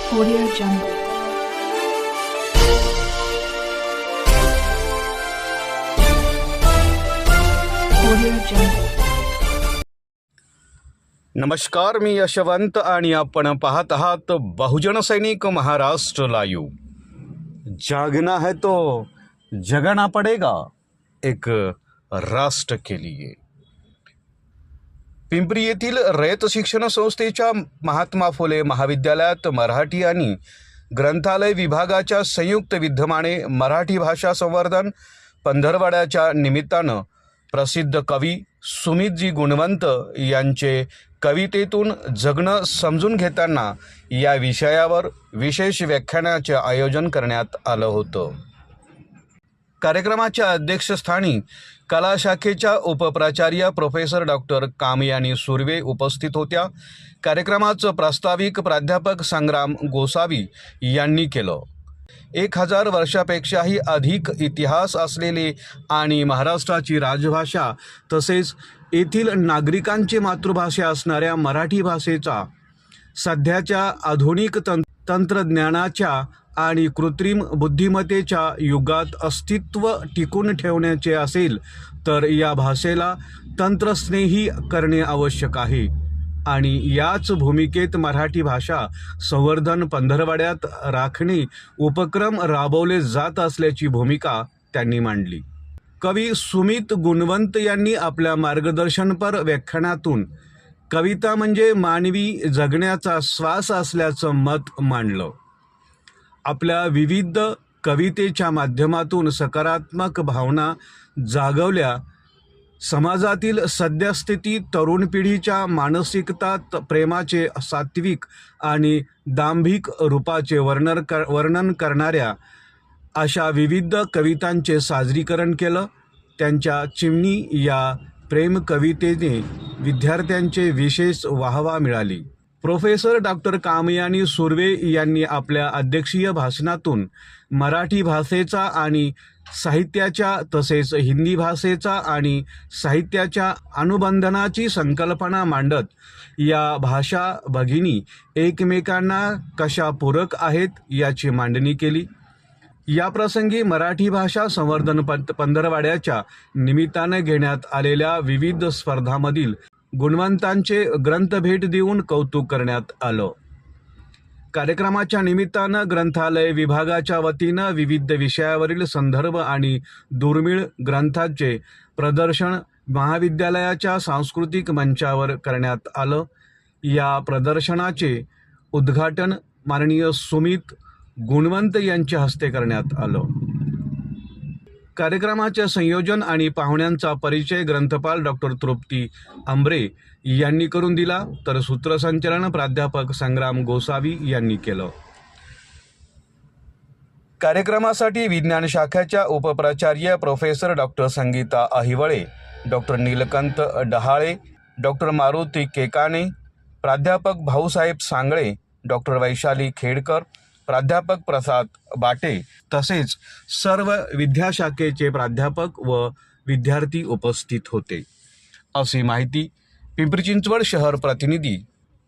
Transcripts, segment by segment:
Audio Jungle. Audio Jungle. नमस्कार, मी यशवंत आणि आपण पाहत आहात बहुजन सैनिक महाराष्ट्र लाईव्ह. जागना है तो जगना पडेगा, एक राष्ट्र के लिए. पिंपरी येथील रयत शिक्षण संस्थेच्या महात्मा फुले महाविद्यालयात मराठी आणि ग्रंथालय विभागाच्या संयुक्त विद्यमाने मराठी भाषा संवर्धन पंधरवड्याच्या निमित्तानं प्रसिद्ध कवी सुमितजी गुणवंत यांचे कवितेतून जगणं समजून घेताना या विषयावर विशेष व्याख्यानाचे आयोजन करण्यात आलं होतं. कार्यक्रमाच्या अध्यक्षस्थानी कला शाखेच्या उपप्राचार्य प्रोफेसर डॉक्टर कामयानी सुर्वे उपस्थित होत्या. कार्यक्रमाचं प्रास्ताविक प्राध्यापक संग्राम गोसावी यांनी केलं. 1000 वर्षापेक्षाही अधिक इतिहास असलेले आणि महाराष्ट्राची राजभाषा तसेच येथील नागरिकांची मातृभाषा असणाऱ्या मराठी भाषेचा सध्याच्या आधुनिक तंत्रज्ञानाच्या आणि कृत्रिम बुद्धिमत्तेच्या युगात अस्तित्व टिकून ठेवण्याचे असेल तर या भाषेला तंत्रस्नेही करणे आवश्यक आहे आणि याच भूमिकेत मराठी भाषा संवर्धन पंधरवड्यात राखणे उपक्रम राबवले जात असल्याची भूमिका त्यांनी मांडली. कवी सुमित गुणवंत यांनी आपल्या मार्गदर्शनपर व्याख्यानातून कविता म्हणजे मानवी जगण्याचा श्वास असल्याचं मत मांडलं. आपल्या विविध कवितेच्या माध्यमातून सकारात्मक भावना जागवल्या. समाजातील सद्यस्थिती, तरुण पिढीच्या मानसिकतात प्रेमाचे सात्विक आणि दांभिक रूपाचे वर्णन करणाऱ्या अशा विविध कवितांचे सादरीकरण केलं. त्यांच्या चिमणी या प्रेम कवितेने विद्यार्थ्यांचे विशेष वाहवा मिळाली. प्रोफेसर डॉक्टर कामयानी सुर्वे यांनी आपल्या अध्यक्षीय भाषणातून मराठी भाषेचा आणि साहित्याच्या तसेच हिंदी भाषेचा आणि साहित्याच्या अनुबंधनाची संकल्पना मांडत या भाषा भगिनी एकमेकांना कशा पूरक आहेत याची मांडणी केली. याप्रसंगी मराठी भाषा संवर्धन पंधरवड्याच्या निमित्ताने घेण्यात आलेल्या विविध स्पर्धांमधील गुणवंतांचे ग्रंथभेट देऊन कौतुक करण्यात आलं. कार्यक्रमाच्या निमित्तानं ग्रंथालय विभागाच्या वतीनं विविध विषयावरील संदर्भ आणि दुर्मिळ ग्रंथांचे प्रदर्शन महाविद्यालयाच्या सांस्कृतिक मंचावर करण्यात आलं. या प्रदर्शनाचे उद्घाटन माननीय सुमित गुणवंत यांच्या हस्ते करण्यात आलं. कार्यक्रमाचे संयोजन आणि पाहुण्यांचा परिचय ग्रंथपाल डॉक्टर तृप्ती आंबरे यांनी करून दिला तर सूत्रसंचालन प्राध्यापक संग्राम गोसावी यांनी केलं. कार्यक्रमासाठी विज्ञान शाखेच्या उपप्राचार्य professor doctor Sangeeta Ahiwale, doctor Neelkanth Dahale, doctor Maruti Kekane, प्राध्यापक भाऊसाहेब सांगळे, डॉक्टर वैशाली खेडकर, प्राध्यापक प्रसाद बाटे तसेच सर्व विद्याशाखेचे प्राध्यापक व विद्यार्थी उपस्थित होते, अशी माहिती पिंपरी चिंचवड शहर प्रतिनिधी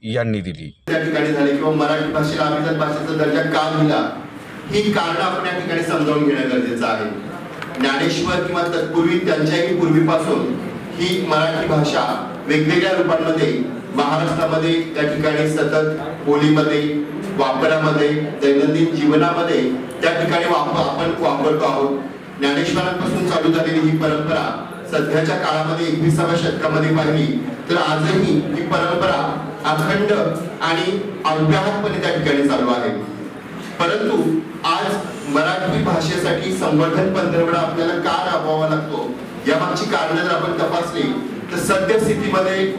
यांनी दिली. त्या ठिकाणी झाले किंवा मराठी भाषेला अभिजात भाषेचा दर्जा का दिला ही कारण आपण या ठिकाणी समजावून घेणं गरजेचं आहे. ज्ञानेश्वर किंवा तत्पूर्वी त्यांच्याही पूर्वीपासून ही मराठी भाषा वेगवेगळ्या रूपांमध्ये महाराष्ट्रामध्ये त्या ठिकाणी सतत बोलीमध्ये, वापरामध्ये, दैनंदिन जीवनामध्ये त्या ठिकाणी आपण वापरतो आहोत. ज्ञानेश्वरांपासून चालू झालेली ही परंपरा सध्याच्या काळामध्ये 21व्या शतकामध्ये पाहिली तर आजही ही परंपरा अखंड आणि अव्याहतपणे त्या ठिकाणी चालू आहे. परंतु आज मराठी भाषेसाठी संवर्धन पंधरवडा आपल्याला का राबवावा लागतो यामागची कारणं जर आपण तपासली तर सद्यस्थितीमध्ये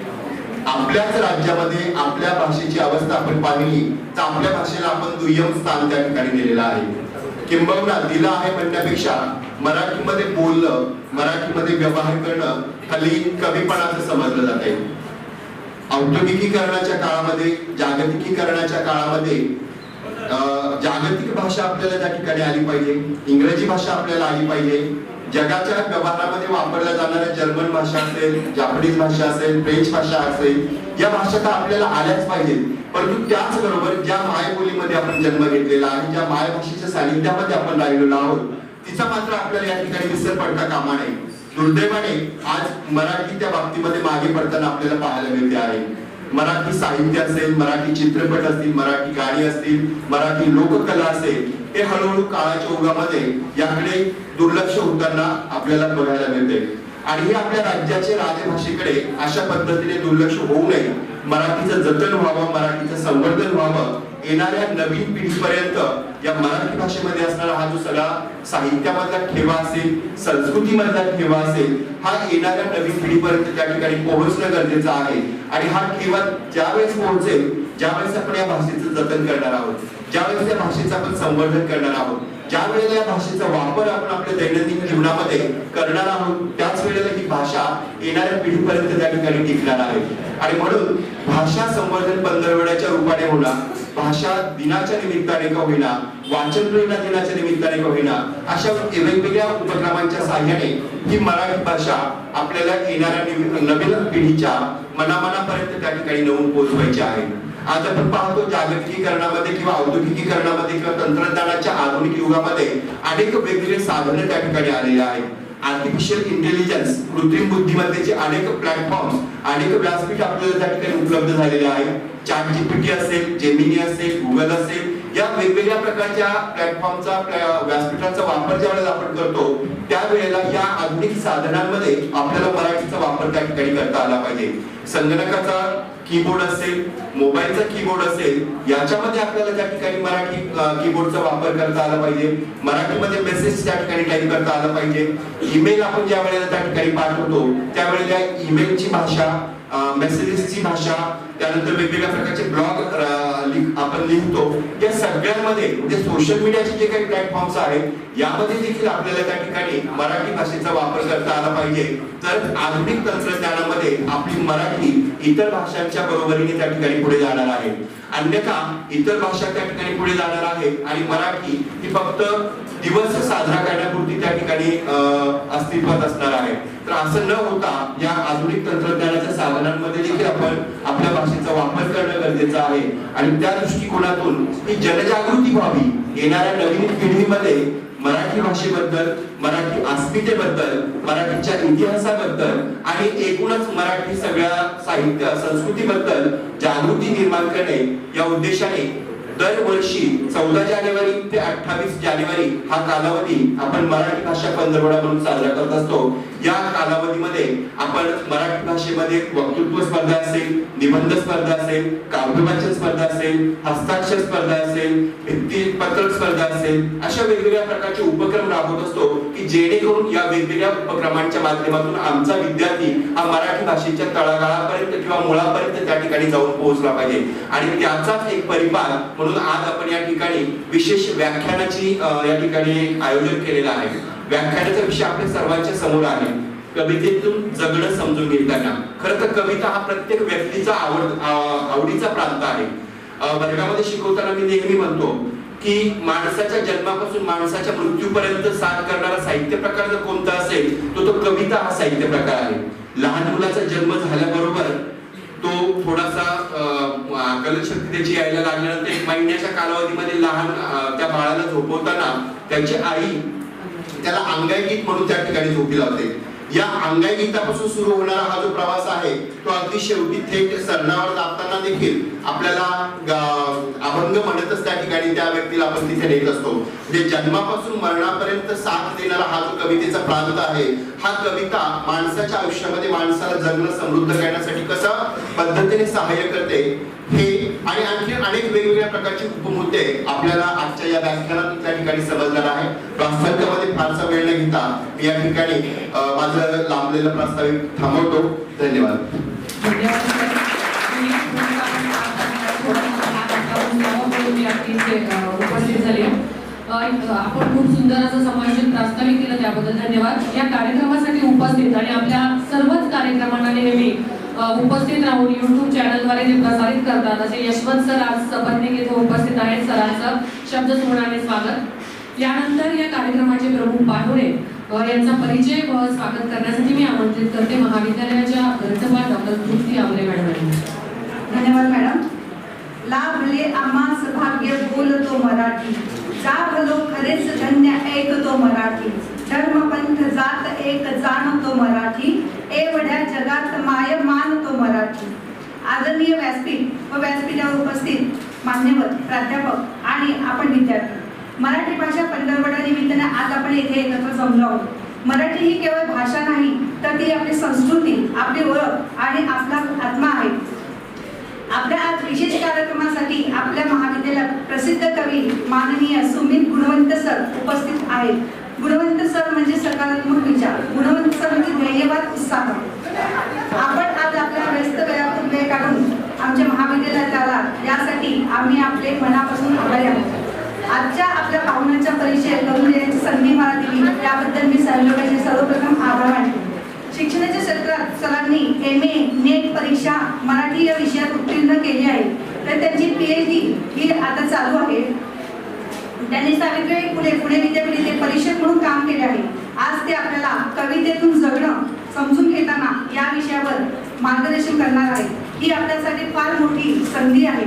आपल्याच राज्यामध्ये आपल्या भाषेची अवस्था आपण पाहिली तर आपल्या भाषेला आपण दुय्यम स्थान त्या ठिकाणी दिलेलं आहे. किंबहुना दिलं आहे म्हणण्यापेक्षा मराठीमध्ये बोलणं, मराठीमध्ये व्यवहार करणं हल्ली कमीपणाचं समजलं जात आहे. औद्योगिकीकरणाच्या काळामध्ये, जागतिकीकरणाच्या काळामध्ये जागतिक भाषा आपल्याला त्या ठिकाणी आली पाहिजे, इंग्रजी भाषा आपल्याला आली पाहिजे. जगाच्या व्यवहारामध्ये वापरल्या जाणाऱ्या जर्मन भाषा असेल, जापनीज भाषा असेल, फ्रेंच भाषा असेल, या भाषा तर आपल्याला आल्याच पाहिजेत. परंतु त्याचबरोबर ज्या मायबोली मातीमध्ये आपण जन्म घेतलेला आहे, ज्या मायभाषेच्या सानिध्यामध्ये आपण राहिलेलो आहोत, तिचा मात्र आपल्याला या ठिकाणी विसर पडता कामा नये. दुर्दैवाने आज मराठी त्या बाबतीमध्ये मागे पडताना आपल्याला पाहायला मिळते आहे. मराठी साहित्य असेल, मराठी चित्रपट असतील, मराठी गाणी असतील, मराठी लोककला असेल, हे हळूहळू काळाच्या ओघामध्ये याकडे दुर्लक्ष होताना आपल्याला बघायला मिळते. आणि हे आपल्या राज्याच्या राजभाषेकडे अशा पद्धतीने दुर्लक्ष होऊ नये, मराठीचं जतन व्हावं, मराठीचं संवर्धन व्हावं, येणाऱ्या नवीन पिढीपर्यंत या मराठी भाषेमध्ये असणारा हा जो सगळा साहित्यामधला ठेवा असेल, संस्कृतीमधला ठेवा असेल, हा येणाऱ्या नवीन पिढीपर्यंत त्या ठिकाणी पोहोचणं गरजेचं आहे. आणि हा ठेवा ज्यावेळेस पोहोचेल, ज्यावेळेस आपण या भाषेचं जतन करणार आहोत, ज्यावेळेस या भाषेचं आपण संवर्धन करणार आहोत, ज्या वेळेला या भाषेचा वापर आपण आपल्या दैनंदिन जीवनामध्ये करणार आहोत, त्याच वेळेला ही भाषा येणाऱ्या पिढीपर्यंत त्या ठिकाणी टिकणार आहे. आणि म्हणून भाषा संवर्धन पंधरवड्याच्या रूपाने होणार, भाषा दिनाच्या निमित्ताने का होईना, वाचन प्रेरणा दिनाच्या निमित्ताने का होईना, अशा वेगवेगळ्या उपक्रमांच्या साहाय्याने ही मराठी भाषा आपल्याला येणाऱ्या नवीन पिढीच्या मनामनापर्यंत त्या ठिकाणी नेऊन पोहोचवायची आहे. आज आपण पाहतो जागतिकीकरणामध्ये किंवा औद्योगिकीकरणामध्ये किंवा तंत्रज्ञानाच्या आधुनिक युगामध्ये अनेक वेगवेगळे साधने त्या ठिकाणी आलेले आहेत. आर्टिफिशियल इंटेलिजन्स, कृत्रिम बुद्धिमत्तेचे अनेक प्लॅटफॉर्म, अनेक व्यासपीठ आपल्याला त्या ठिकाणी उपलब्ध झालेले आहेत. ChatGPT असेल, जेमिनी असेल, गुगल असेल, या वेगवेगळ्या प्रकारच्या प्लॅटफॉर्मचा व्यासपीठाचा वापर ज्यावेळेला आपण करतो, त्यावेळेला या आधुनिक साधनांमध्ये आपल्याला मराठीचा वापर त्या ठिकाणी करता आला पाहिजे. संगणकाचा कीबोर्ड असेल, मोबाईलचा कीबोर्ड असेल, याच्यामध्ये आपल्याला त्या ठिकाणी मराठी कीबोर्डचा वापर करता आला पाहिजे. मराठीमध्ये मेसेज त्या ठिकाणी टाईप करता आला पाहिजे. ईमेल आपण ज्या वेळेला त्या ठिकाणी पाठवतो, त्यावेळेला ईमेलची भाषा, मेसेजेसची भाषा, त्यानंतर वेगवेगळ्या प्रकारचे ब्लॉग आपण लिहितो, या सगळ्यांमध्ये म्हणजे सोशल मीडियाचे जे काही प्लॅटफॉर्म्स आहेत, यामध्ये देखील आपल्याला त्या ठिकाणी मराठी भाषेचा वापर करता आला पाहिजे. तर आधुनिक तंत्रज्ञानामध्ये आपली मराठी इतर भाषांच्या बरोबरीने त्या ठिकाणी पुढे जाणार आहे. अन्यथा इतर भाषा त्या ठिकाणी पुढे जाणार आहे आणि मराठी ही फक्त दिवस साजरा करण्यापुरती त्या ठिकाणी अस्तित्वात असणार आहे. तर असं न होता या आधुनिक तंत्रज्ञानाच्या साधनांमध्ये देखील आपण आपल्या भाषेचा वापर करणं गरजेचं आहे. आणि त्या दृष्टिकोनातून ही जनजागृती व्हावी, येणाऱ्या नवीन पिढीमध्ये मराठी भाषेबद्दल, मराठी अस्मितेबद्दल, मराठीच्या इतिहासाबद्दल आणि एकूणच मराठी सगळ्या साहित्य संस्कृतीबद्दल जागृती निर्माण करणे या उद्देशाने दरवर्षी 14 जानेवारी ते 28 जानेवारी हा कालावधी आपण मराठी भाषा पंधरवडा म्हणून साजरा करत असतो. या कालावधीमध्ये आपण मराठी भाषेमध्ये वक्तृत्व स्पर्धा असेल, निबंध स्पर्धा असेल, काव्यवाचन स्पर्धा असेल, हस्ताक्षर स्पर्धा असेल, भित्तीपत्र स्पर्धा असेल, अशा वेगवेगळ्या प्रकारचे उपक्रम राबवत असतो की जेणेकरून या वेगवेगळ्या उपक्रमांच्या माध्यमातून आमचा विद्यार्थी हा मराठी भाषेच्या तळागाळापर्यंत किंवा मुळापर्यंत त्या ठिकाणी जाऊन पोहोचला पाहिजे. आणि त्याचाच एक परिपाक म्हणून आज आपण या ठिकाणी विशेष व्याख्यानाची या ठिकाणी आयोजन केलेलं आहे. व्याख्यानाचा विषय आपल्या सर्वांच्या समोर आहे, कवितेतून जगणं समजून घेताना. खरं तर कविता हा प्रत्येक व्यक्तीचा आवडीचा प्रांत आहे. वर्गामध्ये शिकवताना मी नेहमी म्हणतो की माणसाच्या जन्मापासून माणसाच्या मृत्यूपर्यंत साथ करणारा साहित्य प्रकार जर कोणता असेल तो कविता हा साहित्य प्रकार आहे. लहान मुलाचा जन्म झाल्याबरोबर तो थोडासा आकलन शक्ती त्याची यायला लागल्यानंतर 1 महिन्याच्या कालावधीमध्ये लहान त्या बाळाला झोपवताना त्याची आई त्याला अंगाई गीत म्हणून त्या ठिकाणी झोपी लावते. या अंगाई गीतापासून सुरू होणारा हा जो प्रवास आहे तो अगदी शेवटी थेट सरणावर जाताना देखील आपल्याला अभंग म्हणतच त्या ठिकाणी त्या व्यक्तीला आपण तिथे नेत असतो. म्हणजे जन्मापासून मरणापर्यंत साथ देणारा हा जो कवितेचा प्रांत आहे, हा कविता माणसाच्या आयुष्यामध्ये माणसाला जगणं समृद्ध करण्यासाठी कसा पद्धतीने सहाय्य करते हे आणि आणखी अनेक वेगवेगळ्या प्रकारचे उपमुद्दे आपल्याला आजच्या या व्याख्यानातून त्या ठिकाणी समजणार आहे. वास्तविकतेमध्ये फारसा वेळ न घेता मी या ठिकाणी माझं लांबलेलं प्रस्तावित थांबवतो. धन्यवाद. उपस्थित झाले. आपण खूप सुंदर असं संभाषण प्रास्ताविक केलं, त्याबद्दल धन्यवाद. या कार्यक्रमासाठी उपस्थित आणि आपल्या सर्वच कार्यक्रमांना नेहमी उपस्थित राहून YouTube चॅनलद्वारे जे प्रसारित करतात असे यशवंत सर आज सपत्नीक येथे उपस्थित आहेत. सरांचं शब्दस्फोटाने स्वागत. यानंतर या कार्यक्रमाचे प्रमुख पाहुणे यांचा परिचय व स्वागत करण्यासाठी मी आमंत्रित करते महाविद्यालयाच्या ग्रंथपाल डॉक्टर तृप्ती आमरे मॅडम. धन्यवाद मॅडम. लाभले आम्हास भाग्य बोलतो मराठी, जा भलो खरेच धन्य ऐकतो मराठी, धर्म पंथ जात एक जाणतो मराठी, एवढ्या जगात माय मानतो मराठी. आदरणीय व्यासपीठ व व्यासपीठावर उपस्थित मान्यवर प्राध्यापक आणि आपण विद्यार्थी, मराठी भाषा पंधरवडा निमित्ताने आज आपण येथे एकत्र जमलो आहोत. मराठी ही केवळ भाषा नाही, तर ती आपली संस्कृती, आपली ओळख आणि आपला आत्मा आहे. आपल्या आज विशेष कार्यक्रमासाठी आपल्या महाविद्यालयात प्रसिद्ध कवी माननीय सुमित गुणवंत सर उपस्थित आहेत. गुणवंत सर म्हणजे सकारात्मक विचार, गुणवंत सर म्हणजे ध्येयवाद, उत्साह. आपण आज आपल्या व्यस्त वेळातून वेळ काढून आमच्या महाविद्यालयात आला, यासाठी आम्ही आपले मनापासून आभारी आहोत. आजच्या आपल्या पाहुण्यांचा परिचय करून देण्याची संधी मला दिली, त्याबद्दल मी सहयोगाचे सर्वप्रथम आभार मानते. शिक्षणाच्या क्षेत्रात सरांनी MA नेट परीक्षा मराठी या विषयात उत्तीर्ण केली आहे, तर त्यांची PhD ही आता चालू आहे. त्यांनी सावित्रीबाई फुले पुणे विद्यापीठ येथे परीक्षक म्हणून काम केले आहे. आज ते आपल्याला कवितेतून जगणं समजून घेताना या विषयावर मार्गदर्शन करणार आहे. ही आपल्यासाठी फार मोठी संधी आहे.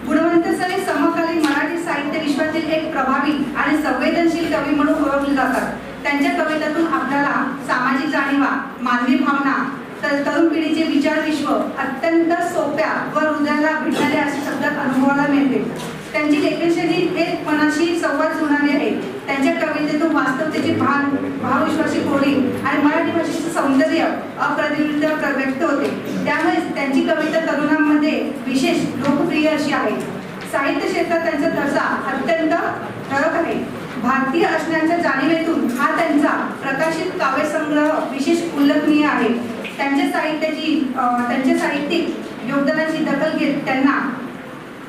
गुणवंत सर हे समकालीन मराठी साहित्य विश्वातील एक प्रभावी आणि संवेदनशील कवी म्हणून ओळखले जातात. त्यांच्या कवितातून आपल्याला सामाजिक जाणीवा, मानवी भावना, तरुण पिढीचे विचार विश्व अत्यंत सोप्या व हृदयाला भिडणाऱ्या अशा शब्दात अनुभवायला मिळते. त्यांची लेखनशैली थेट मनाशी संवाद जुळणारी आहे. त्यांच्या कवितेतून वास्तवतेची भान, भावविश्वासी कोडी आणि मराठी भाषेचे सौंदर्य अप्रतिम व्यक्त होते. त्यामुळे त्यांची कविता तरुणांमध्ये विशेष लोकप्रिय अशी आहे. साहित्य क्षेत्रात त्यांचा ठसा अत्यंत ठळक आहे. भारतीय असण्याच्या जाणीवेतून हा त्यांचा प्रकाशित काव्यसंग्रह विशेष उल्लेखनीय आहे. त्यांच्या साहित्यिक योगदानाची दखल घेत त्यांना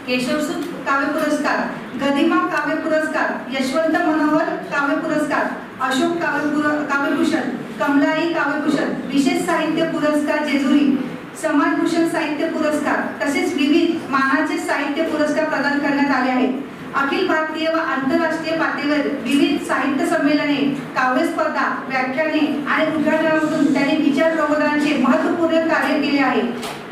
केशवसूत काव्य पुरस्कार, गदिमा काव्य पुरस्कार, यशवंत मनोहर काव्य पुरस्कार, अशोक काव्यभूषण, कमलाई काव्यभूषण, विशेष साहित्य पुरस्कार जेजुरी, समाजभूषण साहित्य पुरस्कार तसेच विविध मानाचे साहित्य पुरस्कार प्रदान करण्यात आले आहेत. अखिल भारतीय व आंतरराष्ट्रीय पातळीवर विविध साहित्य संमेलने, काव्य स्पर्धा, व्याख्याने आणि उद्घाटनामधून त्यांनी विचार प्रबोधनाचे महत्त्वपूर्ण कार्य केले आहे.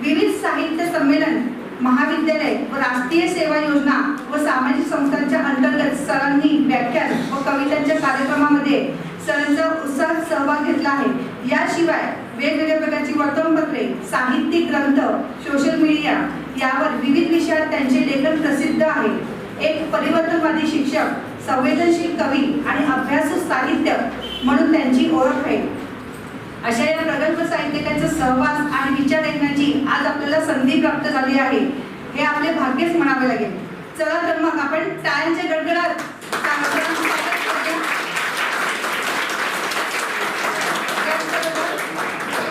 विविध साहित्य संमेलन, महाविद्यालय व राष्ट्रीय सेवा योजना व सामाजिक संस्थांच्या अंतर्गत सरांनी व्याख्यान व कवितांच्या कार्यक्रमामध्ये सरांचा उत्साहात सहभाग घेतला आहे. याशिवाय वेगवेगळ्या प्रकारची वर्तमानपत्रे, साहित्यिक ग्रंथ, सोशल मीडिया यावर विविध विषयात त्यांचे लेखन प्रसिद्ध आहे. एक परिवर्तनवादी शिक्षक, संवेदनशील कवी आणि अभ्यासू साहित्य म्हणून त्यांची ओळख आहे. अशा या प्रगल्भ साहित्यिकांचा सहवास आणि विचार ऐकण्याची आज आपल्याला संधी प्राप्त झाली आहे. हे आपले भाग्यच म्हणावे लागेल. चला तर मग आपण टाळ्यांच्या गडगडात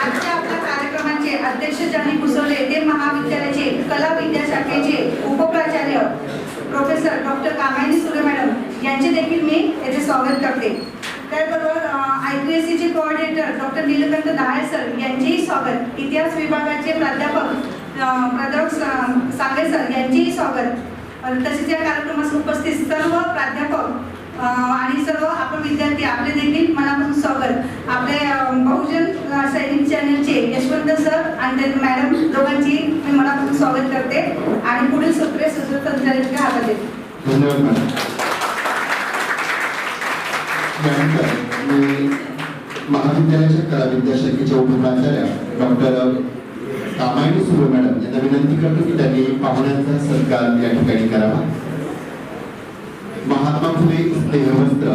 आजच्या आपल्या कार्यक्रमाचे अध्यक्ष ज्यांनी कुसवले ते महाविद्यालयाचे कला विद्याशाखेचे उपप्राचार्य प्रोफेसर डॉक्टर कामायनी सुरे मॅडम यांचे देखील मी येथे स्वागत करते. त्याचबरोबर IPSCचे कोऑर्डिनेटर डॉक्टर नीलकंठ दहाळे सर यांचेही स्वागत. इतिहास विभागाचे प्राध्यापक सांगे सर यांचेही स्वागत. तसेच या कार्यक्रमास उपस्थित सर्व प्राध्यापक आणि सर्व आपण विद्यार्थी आपले देखील मनापासून स्वागत. आपले बहुजन सैनिक चॅनलचे यशवंत सर आणि त्यांनी मॅडम दोघांची मी मनापासून स्वागत करते आणि पुढील सत्रे संचालकांच्या हातात देते. धन्यवाद मॅडम. मी महाविद्यालयाच्या कला विद्याशाखेच्या उपप्राचार्य डॉक्टर कामायनी सुरे मॅडम यांना विनंती करतो की त्यांनी पाहुण्यांचा सत्कार या ठिकाणी करावा. महात्मा फुले स्नेहवस्त्र,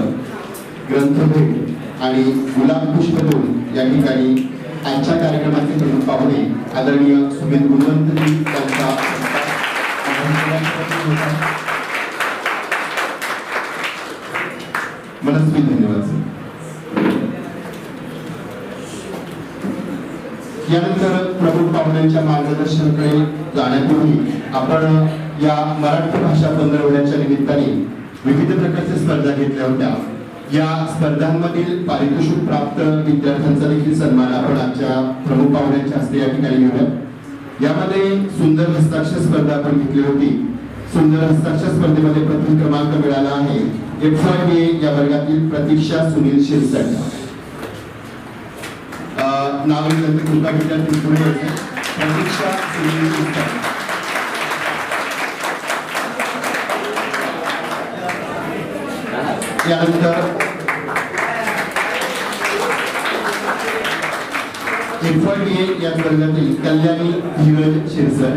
ग्रंथभेट आणि गुलाब पुष्प देऊन या ठिकाणी आजच्या कार्यक्रमाचे प्रमुख पाहुणे आदरणीय सुमित गुणवंत यांचा मनस्वी धन्यवाद. यानंतर प्रमुख पाहुण्यांच्या मार्गदर्शनाकडे जाण्यापूर्वी आपण या मराठी भाषा पंधरवड्याच्या निमित्ताने विविध प्रकारच्या स्पर्धा घेतल्या होत्या. या स्पर्धांमधील पारितोषिक प्राप्त विद्यार्थ्यांचा देखील सन्मान आपण आजच्या प्रमुख पाहुण्यांच्या हस्ते या ठिकाणी घेऊया. यामध्ये सुंदर हस्ताक्षर स्पर्धा आपण घेतली होती. सुंदर हस्ताक्षर स्पर्धेमध्ये प्रथम क्रमांक मिळाला आहे FYA या वर्गातील प्रतीक्षा सुनील शिरसाट. नावानंतर कृपा विद्यार्थी पुढे येते. प्रतीक्षा सुनील शिरसाट. त्यानंतर FYDA या वर्गातील कल्याणी धीरज शिरसर,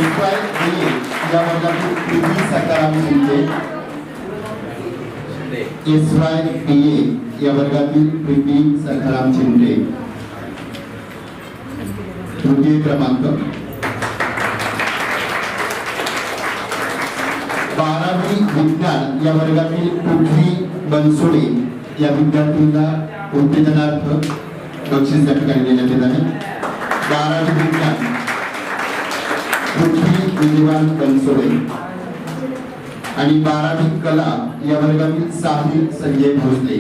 FYDA या वर्गातील प्रीती सकाराम शिंदे, SYDA या वर्गातील प्रीती सकाराम शिंदे तृतीय क्रमांक, 12वी विज्ञान या वर्गातील पृथ्वी बनसोडे या विद्यार्थ्यांना उत्तेजनार्थ बक्षीस या ठिकाणी देण्यात येत आहे. 12वी विज्ञान पृथ्वी विद्वान बनसोडे आणि 12वी कला या वर्गातील साहिल संजय भोसले.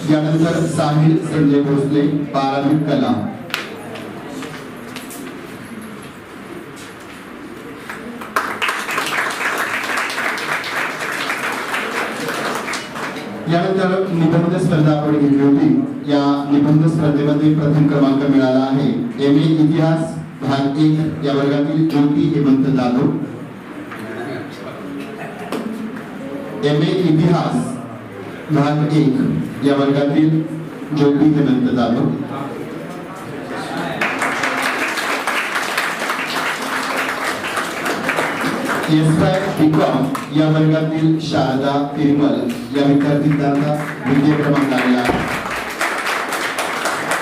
यानंतर साहिल संजय भोसले 12वी कला. यानंतर निबंध स्पर्धा आपण घेतली होती. या निबंध स्पर्धेमध्ये प्रथम क्रमांक मिळाला आहे MA इतिहास भाग 1 या वर्गातील ज्योती हेमंत जाधव. MA इतिहास भाग 1 या वर्गातील ज्योती हेमंत जाधव. BCom या वर्गातील शारदा तिरमल या विद्यार्थ्यांचा द्वितीय क्रमांक आलेला आहे.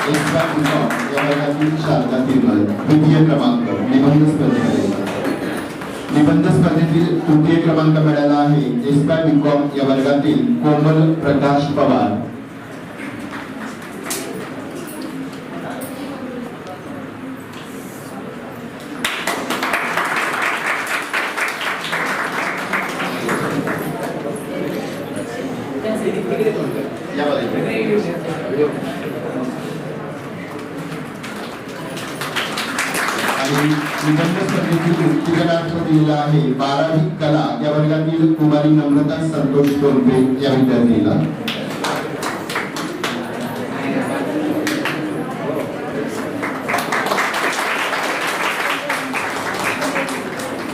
BCom या वर्गातील शारदा तिरमल द्वितीय क्रमांक निबंध स्पर्धेमध्ये. निबंध स्पर्धेतील तृतीय क्रमांक मिळाला आहे BCom या वर्गातील कोमल प्रकाश पवार. आणि निबंध स्पर्धेतील उत्तेजनार्थ दिलेला आहे 12वी कला या वर्गातील कुमारी नम्रता संतोष टोंपे या विद्यार्थीला.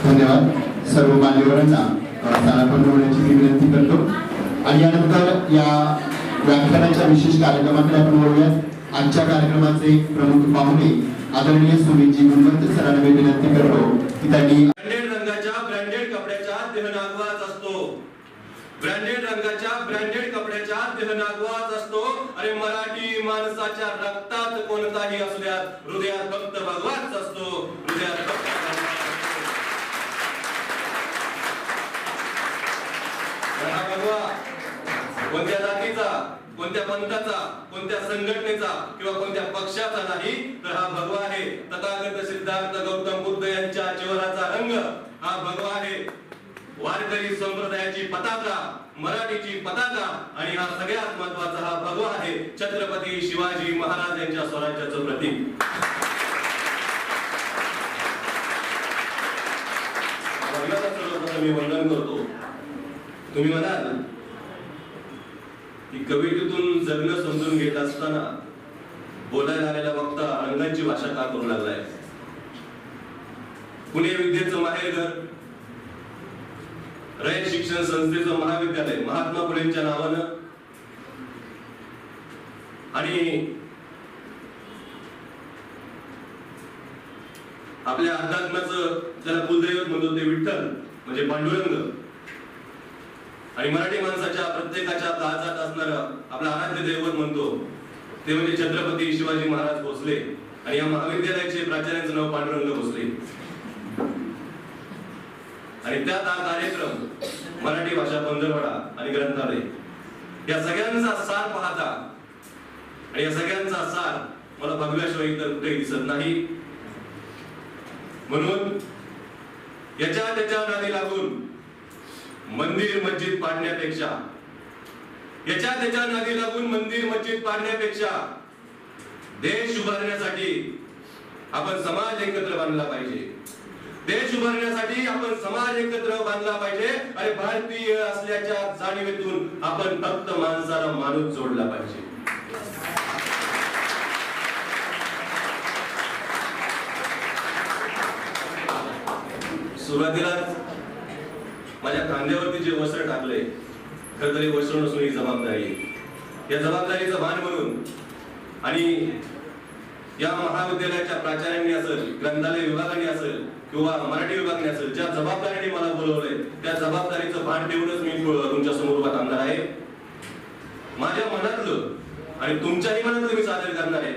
धन्यवाद. सर्व मान्यवरांना स्थानापन्न होण्याची मी विनंती करतो. आणि यानंतर या व्याख्यानाच्या विशेष कार्यक्रमाकडे आपण वळूयात. आजच्या कार्यक्रमाचे प्रमुख पाहुणे आदरणीय सुमितजी गुणवंत सरांना मी विनंती करतो की त्यांनी ब्रँडेड रंगाच्या ब्रँडेड कपड्याच्या देहनागवाच असतो. ब्रँडेड रंगाच्या ब्रँडेड कपड्याच्या देहनागवाच असतो. अरे मराठी माणसाच्या रक्तात कोणताही असू द्या, हृदयात फक्त भगवाच असतो. हृदयात फक्त भगवा कोणत्या जातीचा, कोणत्या पंथाचा, कोणत्या संघटनेचा किंवा कोणत्या पक्षाचा नाही, तर हा भगवा आहे तथागत सिद्धार्थ गौतम बुद्ध यांच्या चेहऱ्याचा रंग. हा भगवा आहे वारकरी संप्रदायाची पताका, मराठीची पताका. आणि हा सगळ्यात महत्त्वाचा हा भगवा आहे छत्रपती शिवाजी महाराज यांच्या स्वराज्याचं प्रतीक. सर्वप्रथम मी वंदन करतो. तुम्ही म्हणाल की कवितेतून जगणं समजून घेत असताना बोलायला आलेला वक्ता रंगाची भाषा का करू लागलाय. पुणे विद्येचं माहेरघर, रयत शिक्षण संस्थेचं महाविद्यालय महात्मा फुलेंच्या नावानं आणि आपल्या अध्यात्माचं ज्याला कुलदैवत म्हणतो ते विठ्ठल म्हणजे पांडुरंग. आणि मराठी माणसाच्या प्रत्येकाच्या काळजात असणारं आपलं आराध्य दैवत म्हणतो ते म्हणजे छत्रपती शिवाजी महाराज भोसले. आणि या महाविद्यालयाचे प्राचार्यांचं नाव पांडुरंग भोसले. आणि त्यात हा कार्यक्रम मराठी भाषा पंधरवडा आणि ग्रंथालय या सगळ्यांचा सार पाहता आणि या सगळ्यांचा सार मला बघल्याशिवाय इतर कुठेही दिसत नाही. म्हणून याच्या त्याच्या नादी लागून मंदिर मस्जिद पाडण्यापेक्षा, याच्या त्याच्या नादी लागून मंदिर मस्जिद पाडण्यापेक्षा देश उभारण्यासाठी आपण समाज एकत्र बांधला पाहिजे. देश उभारण्यासाठी आपण समाज एकत्र बांधला पाहिजे. आणि भारतीय असल्याच्या जाणीवेतून आपण फक्त माणसाला माणूस जोडला पाहिजे. सुरुवातीला माझ्या खांद्यावरती जे वस्त्र टाकले, खरं तर हे वस्त्र नसून ही जबाबदारी आहे. या जबाबदारीचा भान म्हणून आणि या महाविद्यालयाच्या प्राचार्यांनी असेल, ग्रंथालय विभागाने असेल किंवा मराठी विभागाने असेल, ज्या जबाबदारीने मला बोलवलंय त्या जबाबदारीचं भान ठेवूनच मी तुमच्या समोर उभा थांबणार आहे. माझ्या मनातलं आणि तुमच्याही मनातलं मी सादर करणार आहे,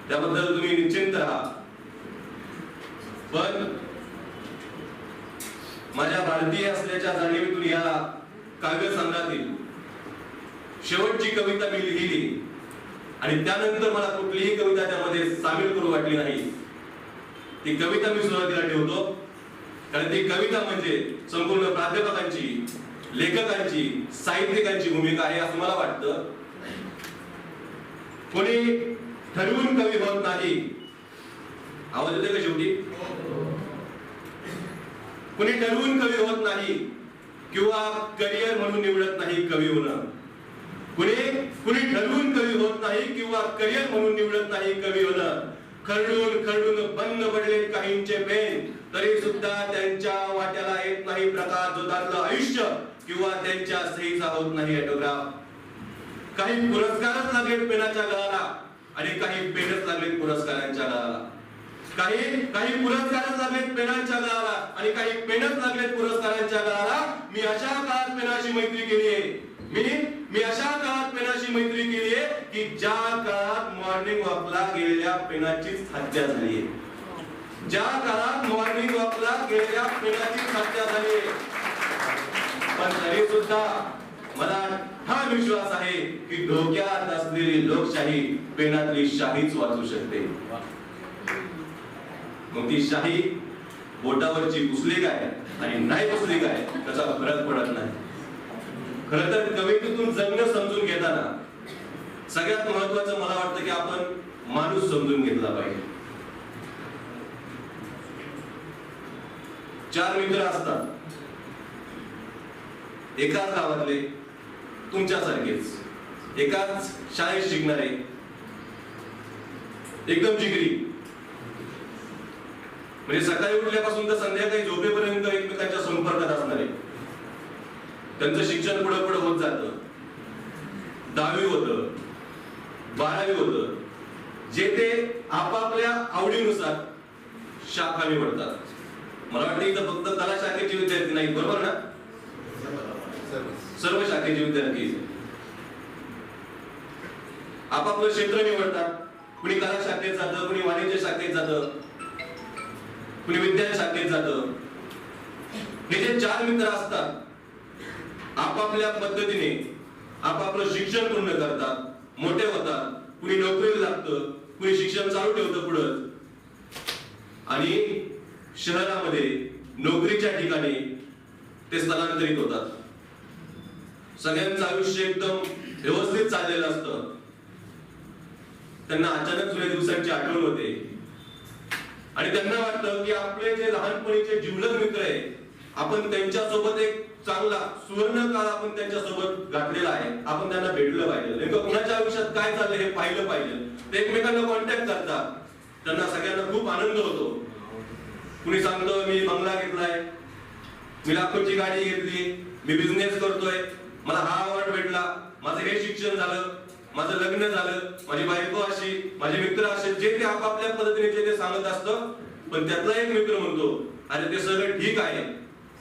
त्याबद्दल तुम्ही निश्चिंत राहा. पण माझ्या भारतीय असल्याच्या जाणीवेतून या काव्य संग्रहातील शेवटची कविता मी लिहिली आणि त्यानंतर मला कुठलीही कविता त्यामध्ये सामील करू वाटली नाही. ती कविता मी सुरुवातीला ठेवतो, कारण ती कविता म्हणजे संपूर्ण प्राध्यापकांची, लेखकांची, साहित्यिकांची भूमिका आहे असं मला वाटतं. कोणी ठरवून कवी होत नाही. आवाज येतोय का शेवटी? कोणी ठरवून कवी होत नाही किंवा करिअर म्हणून निवडत नाही कवी होणं. कुणी ठरवून कवी होत नाही किंवा करिअर म्हणून निवडत नाही कवी होणं. खरडून खरडून बंद पडले काहींचे पेन, तरी सुद्धा त्यांच्या वाट्याला येत नाही प्रकाश जोदारलं आयुष्य किंवा त्यांच्या सहीचा होत नाही ऑटोग्राफ. काही पुरस्कारच लागलेत पेनाच्या गळाला आणि काही पेनच लागलेत पुरस्कारांच्या गळाला. काही पुरस्कारच लागलेत पेनांच्या गळाला आणि काही पेनच लागलेत पुरस्कारांच्या गळाला. मी अशा काळात पेनाशी मैत्री केली आहे. मी अशा काळात पेनाशी मैत्री केली आहे की ज्या काळात मॉर्निंग वॉकला गेलेल्या पेनाचीच हत्या झाली आहे. ज्या काळात मॉर्निंग वॉकला गेलेल्या पेनाचीच हत्या झाली आहे. पण तरी सुद्धा मला हा विश्वास आहे की धोक्यात असलेली लोकशाही पेनातली शाहीच वाचू शकते. मग ती शाही बोटावरची पुसली काय आणि नाही पुसली काय त्याचा फरक पडत नाही. खरं तर कवितेतून जगणं समजून घेताना सगळ्यात महत्वाचं मला वाटतं की आपण माणूस समजून घेतला पाहिजे. 4 मित्र असतात, एकाच गावातले, तुमच्यासारखेच, एकाच शाळेत शिकणारे, एकदम जिगरी, म्हणजे सकाळी उठल्यापासून तर संध्याकाळी झोपेपर्यंत एकमेकांच्या संपर्कात असणारे. त्यांचं शिक्षण पुढे पुढे होत जातं. 10वी होतं, 12वी होतं, जे ते आपापल्या आवडीनुसार शाखा निवडतात. मला वाटतं इथं फक्त कला शाखेचे विद्यार्थी नाही, बरोबर ना? सर्व शाखेचे विद्यार्थी आपापलं क्षेत्र निवडतात. कुणी कला शाखेत जातं, कुणी वाणिज्य शाखेत जातं, कुणी विज्ञान शाखेत जातं. हे जे 4 मित्र असतात आपापल्या पद्धतीने आपापलं शिक्षण पूर्ण करतात, मोठे होतात. कुणी नोकरीला लागतं, कुणी शिक्षण चालू ठेवतं पुढं आणि शहरामध्ये नोकरीच्या ठिकाणी ते स्थलांतरित होतात. सगळ्यांचं आयुष्य एकदम व्यवस्थित चाललेलं असतं. त्यांना अचानक जुन्या दिवसांची आठवण होते आणि त्यांना वाटतं की आपले जे लहानपणीचे जिवलग मित्र आहे, आपण त्यांच्यासोबत एक चांगला सुवर्ण काळ आपण त्यांच्यासोबत गाठलेला आहे, आपण त्यांना भेटलं पाहिजे. नेमकं कुणाच्या आयुष्यात काय चाललंय हे पाहिलं पाहिजे. ते एकमेकांना कॉन्टॅक्ट करतात. त्यांना सगळ्यांना खूप आनंद होतो. कुणी सांगतं मी बंगला घेतलाय, मी लाखोची गाडी घेतली, मी बिझनेस करतोय, मला हा अवॉर्ड भेटला, माझं हे शिक्षण झालं, माझं लग्न झालं, माझी बायको अशी, माझे मित्र असे, जे ते आपापल्या पद्धतीने जे ते सांगत असतं. पण त्यातला एक मित्र म्हणतो अरे ते सगळं ठीक आहे,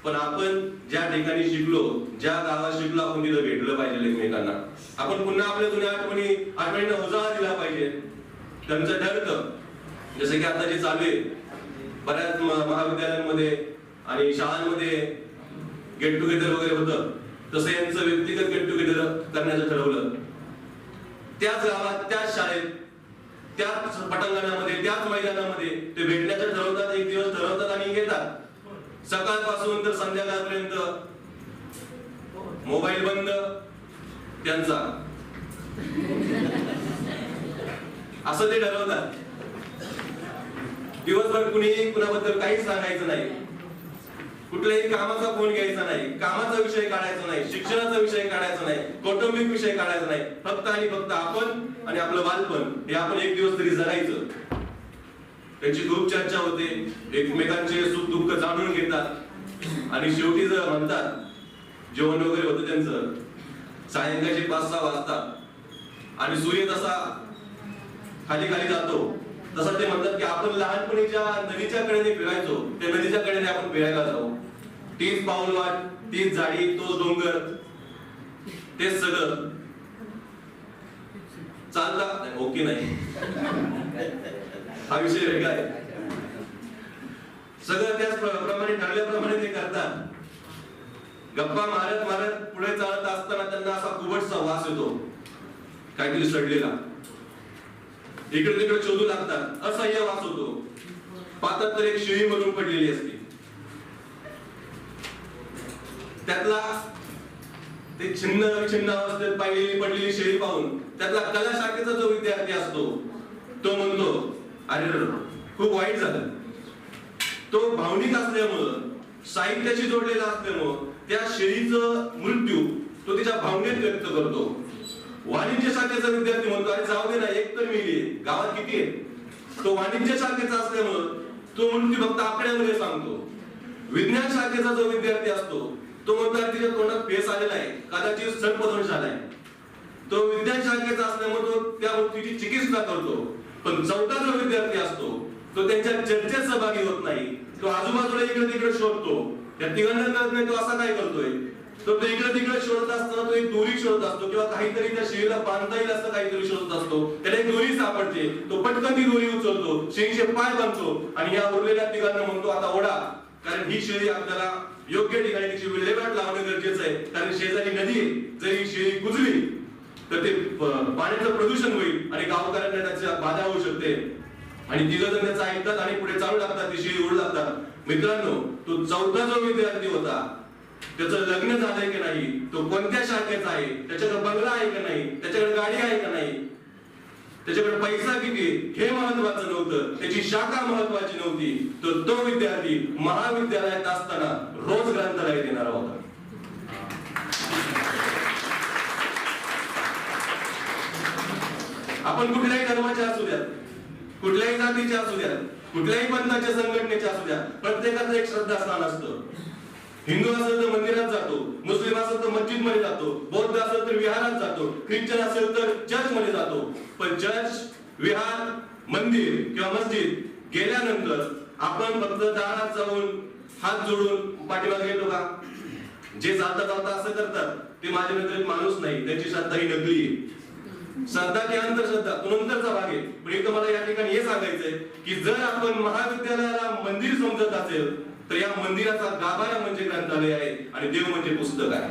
पण आपण ज्या ठिकाणी शिकलो, ज्या गावात शिकलो, आपण तिथं भेटलं पाहिजे एकमेकांना. आपण पुन्हा आपल्या जुन्या आठवणींना उजाळा दिला पाहिजे. त्यांचं ठरतं जसं की आता जे चालू आहे बऱ्याच महाविद्यालयांमध्ये आणि शाळांमध्ये गेट टुगेदर वगैरे होतं, तसं यांचं व्यक्तिगत गेट टुगेदर करण्याचं ठरवलं. त्याच गावात, त्याच शाळेत, त्याच पटांगणामध्ये, त्याच मैदानामध्ये ते भेटण्याचं ठरवतात. एक दिवस ठरवतात आणि येतात. सकाळपासून तर संध्याकाळपर्यंत मोबाईल बंद त्यांचा, असं ते ठरवतात. दिवसभर कुणीही कुणाबद्दल काहीच सांगायचं नाही, कुठल्याही कामाचा फोन घ्यायचा नाही, कामाचा विषय काढायचा नाही, शिक्षणाचा विषय काढायचा नाही, कौटुंबिक विषय काढायचा नाही. फक्त आणि फक्त आपण आणि आपलं बालपण हे आपण एक दिवस तरी जगायचं. त्याची खूप चर्चा होते, एकमेकांचे सुख दुःख जाणून घेतात आणि शेवटी जर म्हणतात जेवण वगैरे होतं त्यांचं सायंकाळचे 5-6 वाजतात आणि सूर्य जसा खाली खाली जातो तसा ते म्हणतात की आपण लहानपणी ज्या नदीच्या कडेने फिरायचो त्या नदीच्या कडेने आपण फिरायला जाऊ. तीच पाऊलवाट, तीच झाडी, तोच डोंगर, तेच सगळं चालता. ओके नाही, हा विषय वेगळा आहे. सगळं त्याच प्रमाणे ठरल्याप्रमाणे ते करतात. गप्पा मारत मारत पुढे चालत असताना त्यांना असा कुबटसा वास येतो, काहीतरी सडलेला. इकडे तिकडे शोधू लागतात, असह्य वास होतो. पातात तर एक शेळी मरून पडलेली असते. त्यातला ते छिन्न अवस्थेत पाहिलेली पडलेली शेळी पाहून त्यातला कला शाखेचा जो विद्यार्थी असतो तो म्हणतो, अरे खूप वाईट झालं. तो भावनिक असल्यामुळं, साहित्याशी जोडलेला असल्यामुळं त्या शेळीचं मृत्यू तो तिच्या भावनेत व्यक्त करतो. वाणिज्य शाखेचा विद्यार्थी म्हणतो, अरे जाऊ दे ना, एक तर मेली, गावात किती आहे. तो वाणिज्य शाखेचा असल्यामुळं तो मृत्यू फक्त आकड्यामध्ये सांगतो. विज्ञान शाखेचा जो विद्यार्थी असतो तो म्हणतो, अरे तिच्या तोंडात फेस आलेला आहे, कदाचित सर्पदंश आलाय. तो विज्ञान शाखेचा असल्यामुळे तो त्या मृत्यूची चिकित्सा करतो. पण चौथा जो विद्यार्थी असतो तो त्यांच्या चर्चेत सहभागी होत नाही. तो आजूबाजूला इकडे तिकडे शोधतो. त्या तिघांना कळत नाही तो असा काय करतोय. तो इकडे तिकडे शोधत असताना तो एक दोरी शोधत असतो किंवा काहीतरी त्या शेळीला बांधता येईल असं काहीतरी शोधत असतो. त्याला एक दोरी सापडते. तो पटकन ती दोरी उचलतो, शेळीचे पाय बांधतो आणि या उरलेल्या तिघांना म्हणतो, आता ओढा, कारण ही शेळी आपल्याला योग्य ठिकाणी तिची विल्हेवाट लावणं गरजेचं आहे. कारण शेजारी नदी आहे, जर ही शेळी कुजली तर ते पाण्याचं प्रदूषण होईल आणि गावकऱ्यांना त्याची बाधा होऊ शकते. आणि तिघ जण त्याचं ऐकतात आणि पुढे चालू लागतात, ती शेळी ओढू लागतात. मित्रांनो, तो चौथा जो विद्यार्थी होता त्याचं लग्न झालंय की नाही, तो कोणत्या शाखेचा आहे, त्याच्याकडे बंगला आहे का नाही, त्याच्याकडे गाडी आहे का नाही, त्याच्याकडे पैसा किती हे महत्वाचं नव्हतं, त्याची शाखा महत्वाची नव्हती. तर तो विद्यार्थी महाविद्यालयात असताना रोज ग्रंथालय देणारा होता. आपण कुठल्याही धर्माचे असू द्यात, कुठल्याही जातीचे असू द्यात, कुठल्याही पंथाच्या संघटनेचे असू द्या, प्रत्येकाचं एक श्रद्धास्थान असतं. हिंदू असेल तर मंदिरात जातो, मुस्लिम असेल तर मस्जिद मध्ये जातो, बौद्ध असेल तर विहारात जातो, ख्रिश्चन असेल तर चर्च मध्ये जातो. पण चर्च, विहार, मंदिर किंवा मस्जिद गेल्यानंतर आपण फक्त दारात जाऊन हात जोडून पाठीमागे येतो का? जे चालता चालता असं करतात ते माझ्या नजरेत माणूस नाही, त्यांची श्रद्धा ही नकली आहे. श्रद्धा की अंधश्रद्धा तो नंतरचा भाग आहे. पण इथं मला या ठिकाणी हे सांगायचंय की जर आपण महाविद्यालयाला मंदिर समजत असेल तर या मंदिराचा गाभारा म्हणजे ग्रंथालय आहे आणि देव म्हणजे पुस्तक आहे.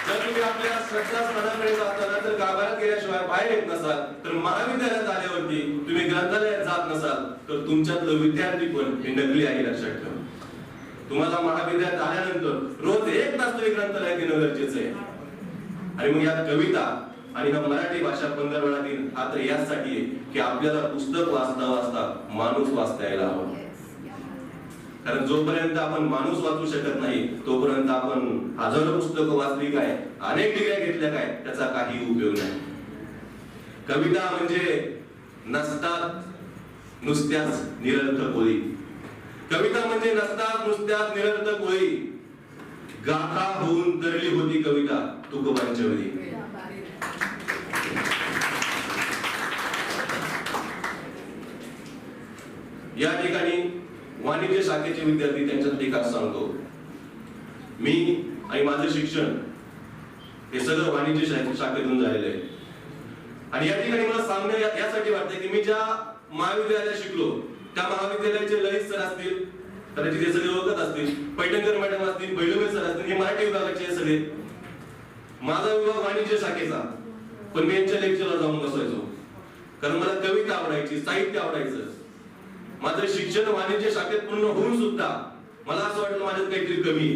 जर तुम्ही आपल्या श्रद्धास्थानाकडे जाताना जर गाभाऱ्यात गेल्याशिवाय बाहेर येत नसाल, तर महाविद्यालयात आल्यावरती तुम्ही ग्रंथालयात जात नसाल, तर तुमच्यातलं विद्यार्थी पण हे नकली आहे, लक्षात ठेवा. तुम्हाला महाविद्यालयात आल्यानंतर रोज 1 तास तरी ग्रंथालयात येणं गरजेचं आहे. आणि मग या कविता आणि हा मराठी भाषा 15 वेळा दिन हा तर यासाठी आहे की आपल्याला पुस्तक वाचता वाचता माणूस वाचता यायला हवं. कारण जोपर्यंत आपण माणूस वाचू शकत नाही तोपर्यंत आपण हजारो पुस्तकं वाचली काय, अनेक डिग्र्या घेतल्या काय, त्याचा काही उपयोग नाही. कविता म्हणजे नसतात नुसत्याच निरर्थक ओळी. कविता म्हणजे नसतात नुसत्याच निरर्थक ओळी. गाथा होऊन तरली होती कविता तुकोबांच्या वेळी. या ठिकाणी वाणिज्य शाखेचे विद्यार्थी त्यांच्यासाठी काय सांगतो. मी आणि माझं शिक्षण हे सगळं वाणिज्य शाखेतून झालेलं आहे. आणि या ठिकाणी मला सांगणं यासाठी वाटतंय की मी ज्या महाविद्यालयात शिकलो त्या महाविद्यालयाचे ललित सर असतील, कदाचित हे सगळे ओळखत असतील, पैठणकर मॅडम असतील, बैलुमे सर असतील, हे मराठी विभागाचे सगळे. माझा विभाग वाणिज्य शाखेचा, पण मी यांच्या लेक्चरला जाऊन बसायचो कारण मला कविता आवडायची, साहित्य आवडायचं. माझं शिक्षण वाणिज्य शाखेत पूर्ण होऊन सुद्धा मला असं वाटलं माझ्यात काहीतरी कमी.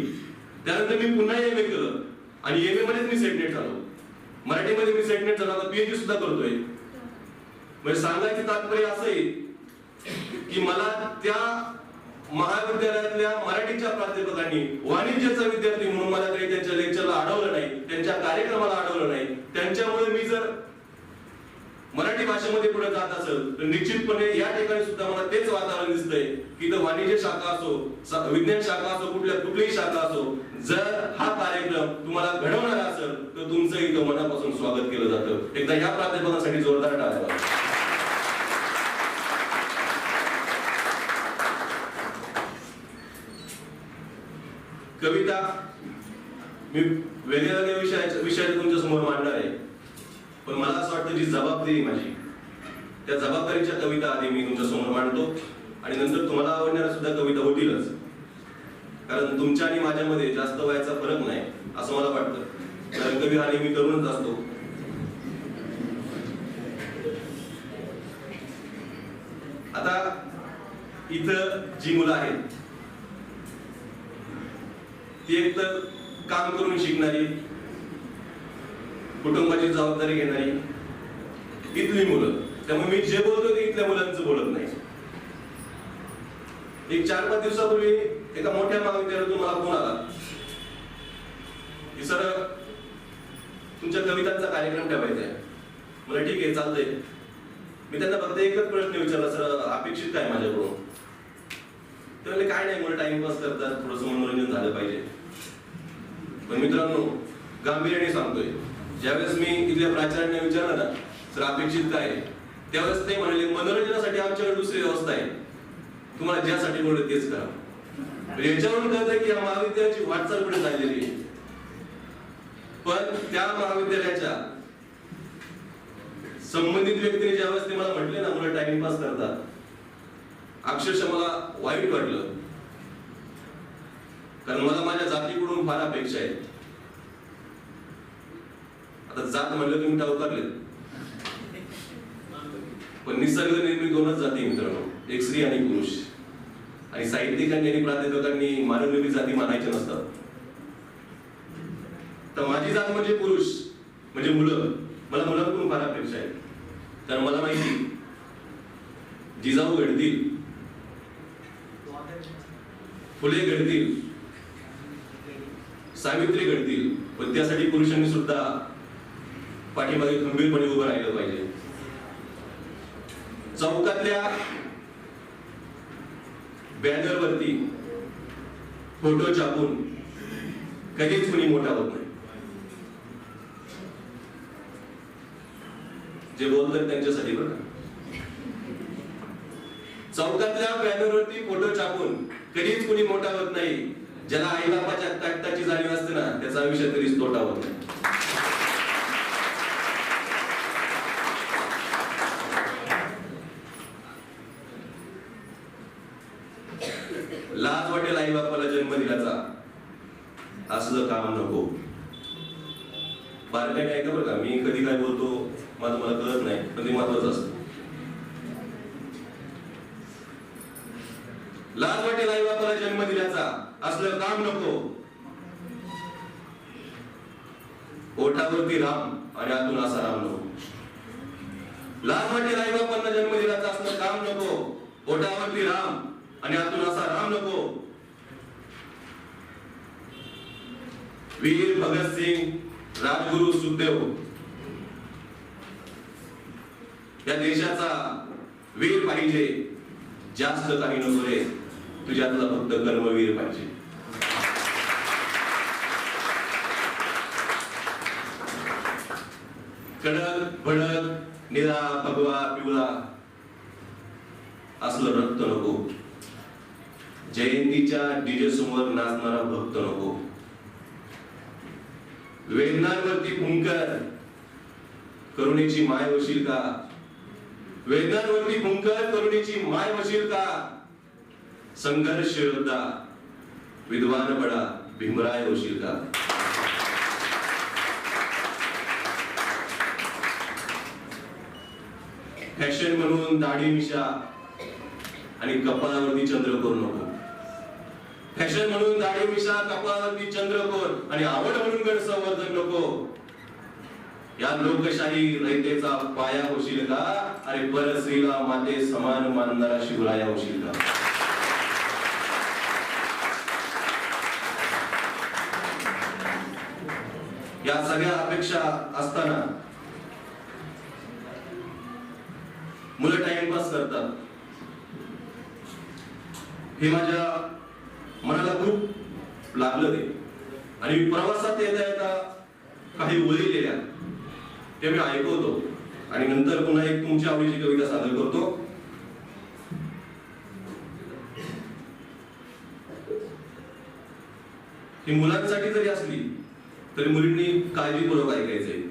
त्यानंतर मी पुन्हा एम ए केलं आणि एम ए मध्येच मी सेटनेट झालो. मराठीमध्ये मी सेटनेट झालो, आता पीएचडी सुद्धा करतोय. म्हणजे सांगायचं तात्पर्य असं आहे की मला त्या महाविद्यालयातल्या मराठीच्या प्राध्यापकांनी वाणिज्याचा विद्यार्थी म्हणून मला काही त्यांच्या लेक्चरला अडवलं नाही, त्यांच्या कार्यक्रमाला अडवलं नाही. त्यांच्यामुळे मी जर मराठी भाषेमध्ये पुढे जात असेल तर निश्चितपणे या ठिकाणी सुद्धा मला तेच वातावरण दिसतंय की तर वाणिज्य शाखा असो, विज्ञान शाखा असो, कुठलीही शाखा असो, जर हा कार्यक्रम तुम्हाला घडवणारा असेल तर तुमचं इथं मनापासून स्वागत केलं जातं. एकदा या प्राध्यापकांसाठी जोरदार टाळ्या वाजवा. कविता मी वेगळ्या विषयात तुमच्या समोर मांडणार आहे, पण मला असं वाटतं जी जबाबदारी माझी, त्या जबाबदारीच्या कविता आधी मी तुमच्या समोर मांडतो आणि नंतर तुम्हाला आवडणाऱ्या सुद्धा कविता होतीलच, कारण तुमच्या आणि माझ्यामध्ये जास्त वयाचा फरक नाही असं मला वाटतं, कारण कवी हा नेहमी तरुणच असतो. आता इथं जी मुलं आहेत ती एक तर काम करून शिकणारी, कुटुंबाची जबाबदारी घेणारी इथली मुलं. त्यामुळे मी जे बोलतो ते इथल्या मुलांचं बोलत नाही. एक 4-5 दिवसापूर्वी एका मोठ्या महाविद्यालयातून मला फोन आला की सर तुमच्या कवितांचा कार्यक्रम ठेवायचा आहे. मला ठीक आहे चालतंय. मी त्यांना फक्त एकच प्रश्न विचारला, सर अपेक्षित काय माझ्याकडून? ते म्हणले काय नाही, मुलं टाइमपास करतात, थोडंसं मनोरंजन झालं पाहिजे. पण मित्रांनो गांभीर्याने सांगतोय, ज्यावेळेस मी इथल्या प्राचार्यांना विचारलं ना सर अपेक्षित काय, त्यावेळेस ते म्हणाले मनोरंजनासाठी आमच्याकडे दुसरी व्यवस्था आहे, तुम्हाला ज्यासाठी बोलले तेच करा. याच्यावरून कळतंय की या महाविद्यालयाची वाटचाल पुढे चाललेली आहे. पण त्या महाविद्यालयाच्या संबंधित व्यक्तीने ज्यावेळेस ते मला म्हटले ना मुलं टाइमपास करतात, अक्षरशः मला वाईट वाटलं, कारण मला माझ्या जातीकडून फार अपेक्षा आहेत. आता जात म्हणलं तुम्ही टावकारले, पण निसर्ग निर्मित 2च जाती मित्रांनो, एक स्त्री आणि पुरुष. आणि साहित्यिकांनी आणि प्राध्यापकांनी मानवनिर्मित जाती मानायच्या नसतात. तर माझी जात म्हणजे पुरुष, म्हणजे मुलं. मला मुलांकडून फार अपेक्षा आहे, कारण मला माहिती जिजाऊ घडतील, फुले घडतील, सावित्री घडतील, पण त्यासाठी पुरुषांनी सुद्धा पाठीमागे खंबीरपणे उभं राहिलं पाहिजे. चौकातल्या बॅनरवरती फोटो छापून कधीच कुणी मोठा होत नाही. जे बोलतात त्यांच्यासाठी बघा, चौकातल्या बॅनरवरती फोटो छापून कधीच कुणी मोठा होत नाही. ज्याला आई बापाच्या कष्टाची जाणीव असते ना त्याचा आयुष्य तरीच तोटा होत नाही. लाज वाटेल आई बापाला जन्म दिल्याचा, असलं काम नको. बारकाईने ऐका बरं का, मी कधी काय बोलतो मला कळत नाही, पण ते महत्वाचं असतं. लाज वाटेल आई बापाला जन्म दिल्याचा, असलं काम नको. ओठावरती राम आणि आतून असा राम नको. लाज वाटेल आई बापांना जन्म दिल्याचा, असलं काम नको. ओठावरती राम आणि आतून असा राम नको. वीर भगतसिंग, राजगुरु सुखदेव या देशाचा वीर पाहिजे, जास्त काही नको रे, तुझ्यातला फक्त कर्मवीर पाहिजे. कडक भडक निळा भगवा पिवळा असलं रक्त नको. जयंतीच्या डीजे समोर नाचणारा भक्त नको. वेदनांवरती फुंकर, करुणेची माय वशील का? वेदनांवरती फुंकर, करुणेची माय वशील का? संघर्ष योद्धा, विद्वान बडा, भीमराय वशील का? फॅशन म्हणून दाढी मिशा आणि कपाळावरती चंद्रकोर नको. फॅशन म्हणून दाढी मिशा, कपाळावरती चंद्रकोर आणि आवड म्हणून गड संवर्धन नको. या लोकशाही रयतेचा पाया होशील का? अरे परस्त्रीला माते समान मानणारा शिवराया होशील का? या सगळ्या अपेक्षा असताना मुलं टाइमपास करतात. हे माझ्या मनाला खूप लागलं ते. आणि प्रवासात येता येता काही ओळी लिहिल्या ते मी ऐकवतो आणि नंतर पुन्हा एक तुमच्या आवडीची कविता सादर करतो. ही मुलांसाठी जरी असली तरी मुलींनी काळजीपूर्वक ऐकायचंय.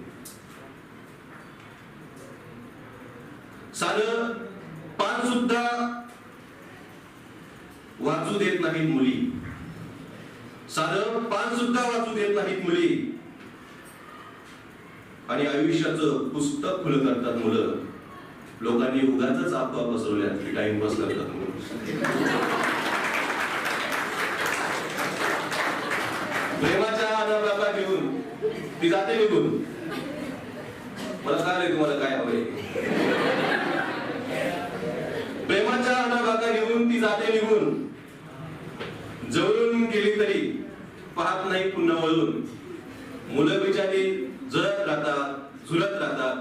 साधं पान सुद्धा वाचू देत नाहीत मुली. साधं पान सुद्धा वाचू देत नाहीत मुली. आणि आयुष्याचं पुस्तक खुलं करतात मुलं. लोकांनी उगाच अफवा पसरवल्या की टाइमपास करतात मुलं. प्रेमाच्या अनाबाका घेऊन ती जाते निघून. मला काय रे तुम्हाला काय हवंय? प्रेमाच्या अनाबाका घेऊन ती जाते निघून. जवळून गेली तरी पाहत नाही पुन्हा वळून. मुलं बिचारी जळत राहतात, झुलत राहतात,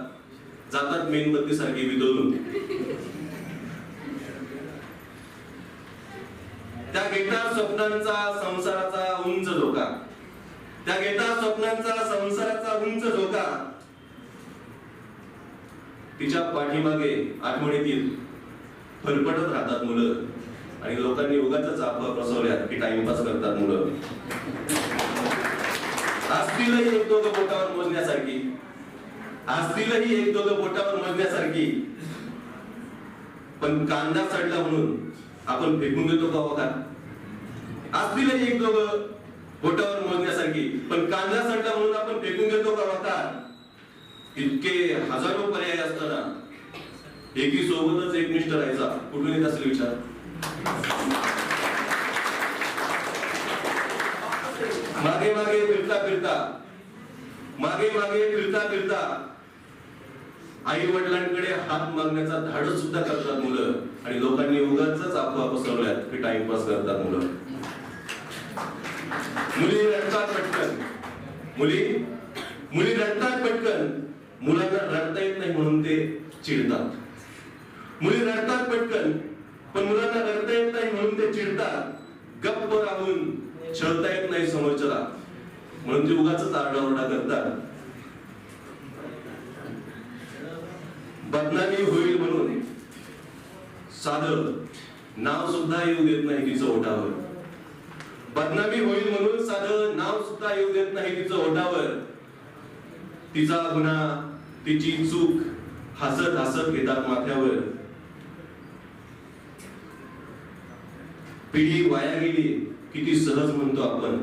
जातात मेणबत्ती सारखी वितळून. त्या घेतात स्वप्नांचा संसाराचा उंच धोका. त्या घेतात स्वप्नांचा संसाराचा उंच धोका. तिच्या पाठीमागे आठवणीतील फरफटत राहतात मुलं. आणि लोकांनी उगाच अफवा पसरवल्या की टाइमपास करतात मुलं. असतीलही एक दोघं बोटावर मोजण्यासारखी. असतीलही एक दोघं बोटावर मोजण्यासारखी. पण कांदा चढला म्हणून आपण फेकून देतो का बघा? असतीलही एक दोघं बोटावर मोजण्यासारखी. पण कांदा चढला म्हणून आपण फेकून देतो का बघा? इतके हजारो पर्याय असताना एकी सोबतच एकनिष्ठ राहायचा कुठून येत असेल विचार? मागे मागे फिरता फिरता, मागे मागे फिरता फिरता आई वडिलांकडे हात मागण्याचा धाडस सुद्धा करतात मुलं. आणि लोकांनी उगाच अफवा पसरवल्यात की टाइमपास करतात मुलं. मुली रडतात पटकन. मुली रडतात पटकन. मुलांना रडता येत नाही म्हणून ते चिडतात. मुली रडतात पटकन पण मुलांना रडता येत नाही म्हणून ते चिडतात. गप्प राहून छळता येत नाही समोरच्याला म्हणून ते उगाच आरडाओरडा करतात. बदनामी होईल म्हणून साधं नाव सुद्धा येऊ देत नाही तिचं ओठावर. बदनामी होईल म्हणून साधं नाव सुद्धा येऊ देत नाही तिचं ओठावर. तिचा गुन्हा, तिची चूक हसत हसत घेतात माथ्यावर. पिढी वाया गेली किती सहज म्हणतो आपण.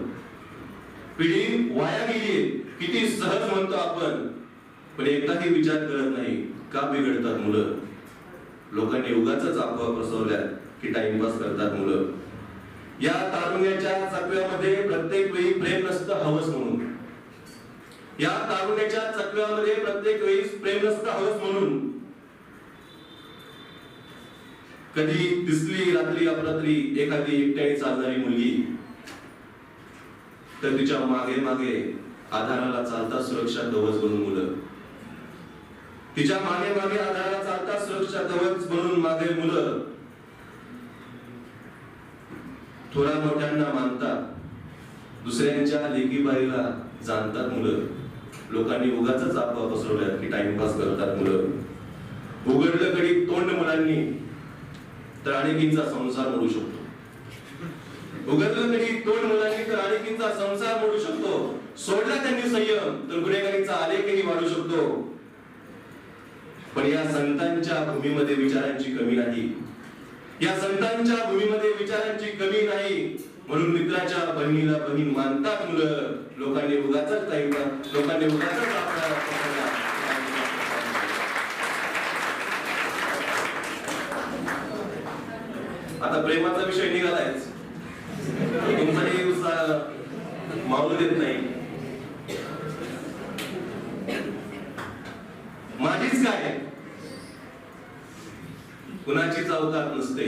पिढी वाया गेली किती सहज म्हणतो आपण. पण एकदाही विचार करत नाही का बिघडतात मुलं. लोकांनी उगाच अफवा पसरवल्या की टाइमपास करतात मुलं. या तारुण्याच्या चकव्यामध्ये प्रत्येक वेळी प्रेम नसतं हवस म्हणून. या तारुण्याच्या चकव्यामध्ये प्रत्येक वेळी प्रेम नसतं हवस म्हणून. कधी दिसली रात्री अपरात्री एखादी एकट्याने चालणारी मुलगी तर तिच्या मागे मागे आधाराला चालता सुरक्षा कवच बनून मुलं. तिच्या मागे मागे आधाराला चालता सुरक्षा कवच बनून मागे मुलं. थोड्या मोठ्यांना मानतात, दुसऱ्यांच्या लेकीबाईला जाणतात मुलं. लोकांनी उगाच अफवा पसरवल्यात की टाइमपास करतात मुलं. उघडलं कधी तोंड मुलांनी तर अनेकींचा संसार मोडू शकतो. उघडलं कधी तोंड मुलांनी तर अनेकींचा संसार मोडू शकतो. सोडला त्यांनी संयम तर गुन्हेगारीचा आलेखही वाढू शकतो. पण या संतांच्या भूमीमध्ये विचारांची कमी नाही. या संतांच्या भूमीमध्ये विचारांची कमी नाही. म्हणून मित्राच्या बहिणीला बहीण मानतात मुलं. लोकांनी उगाचच टाइमपास, लोकांनी उगाचच आता प्रेमाचा विषय निघालायच. तुमचाही उत्साह मावू देत नाही. कुणाची चौकात नसते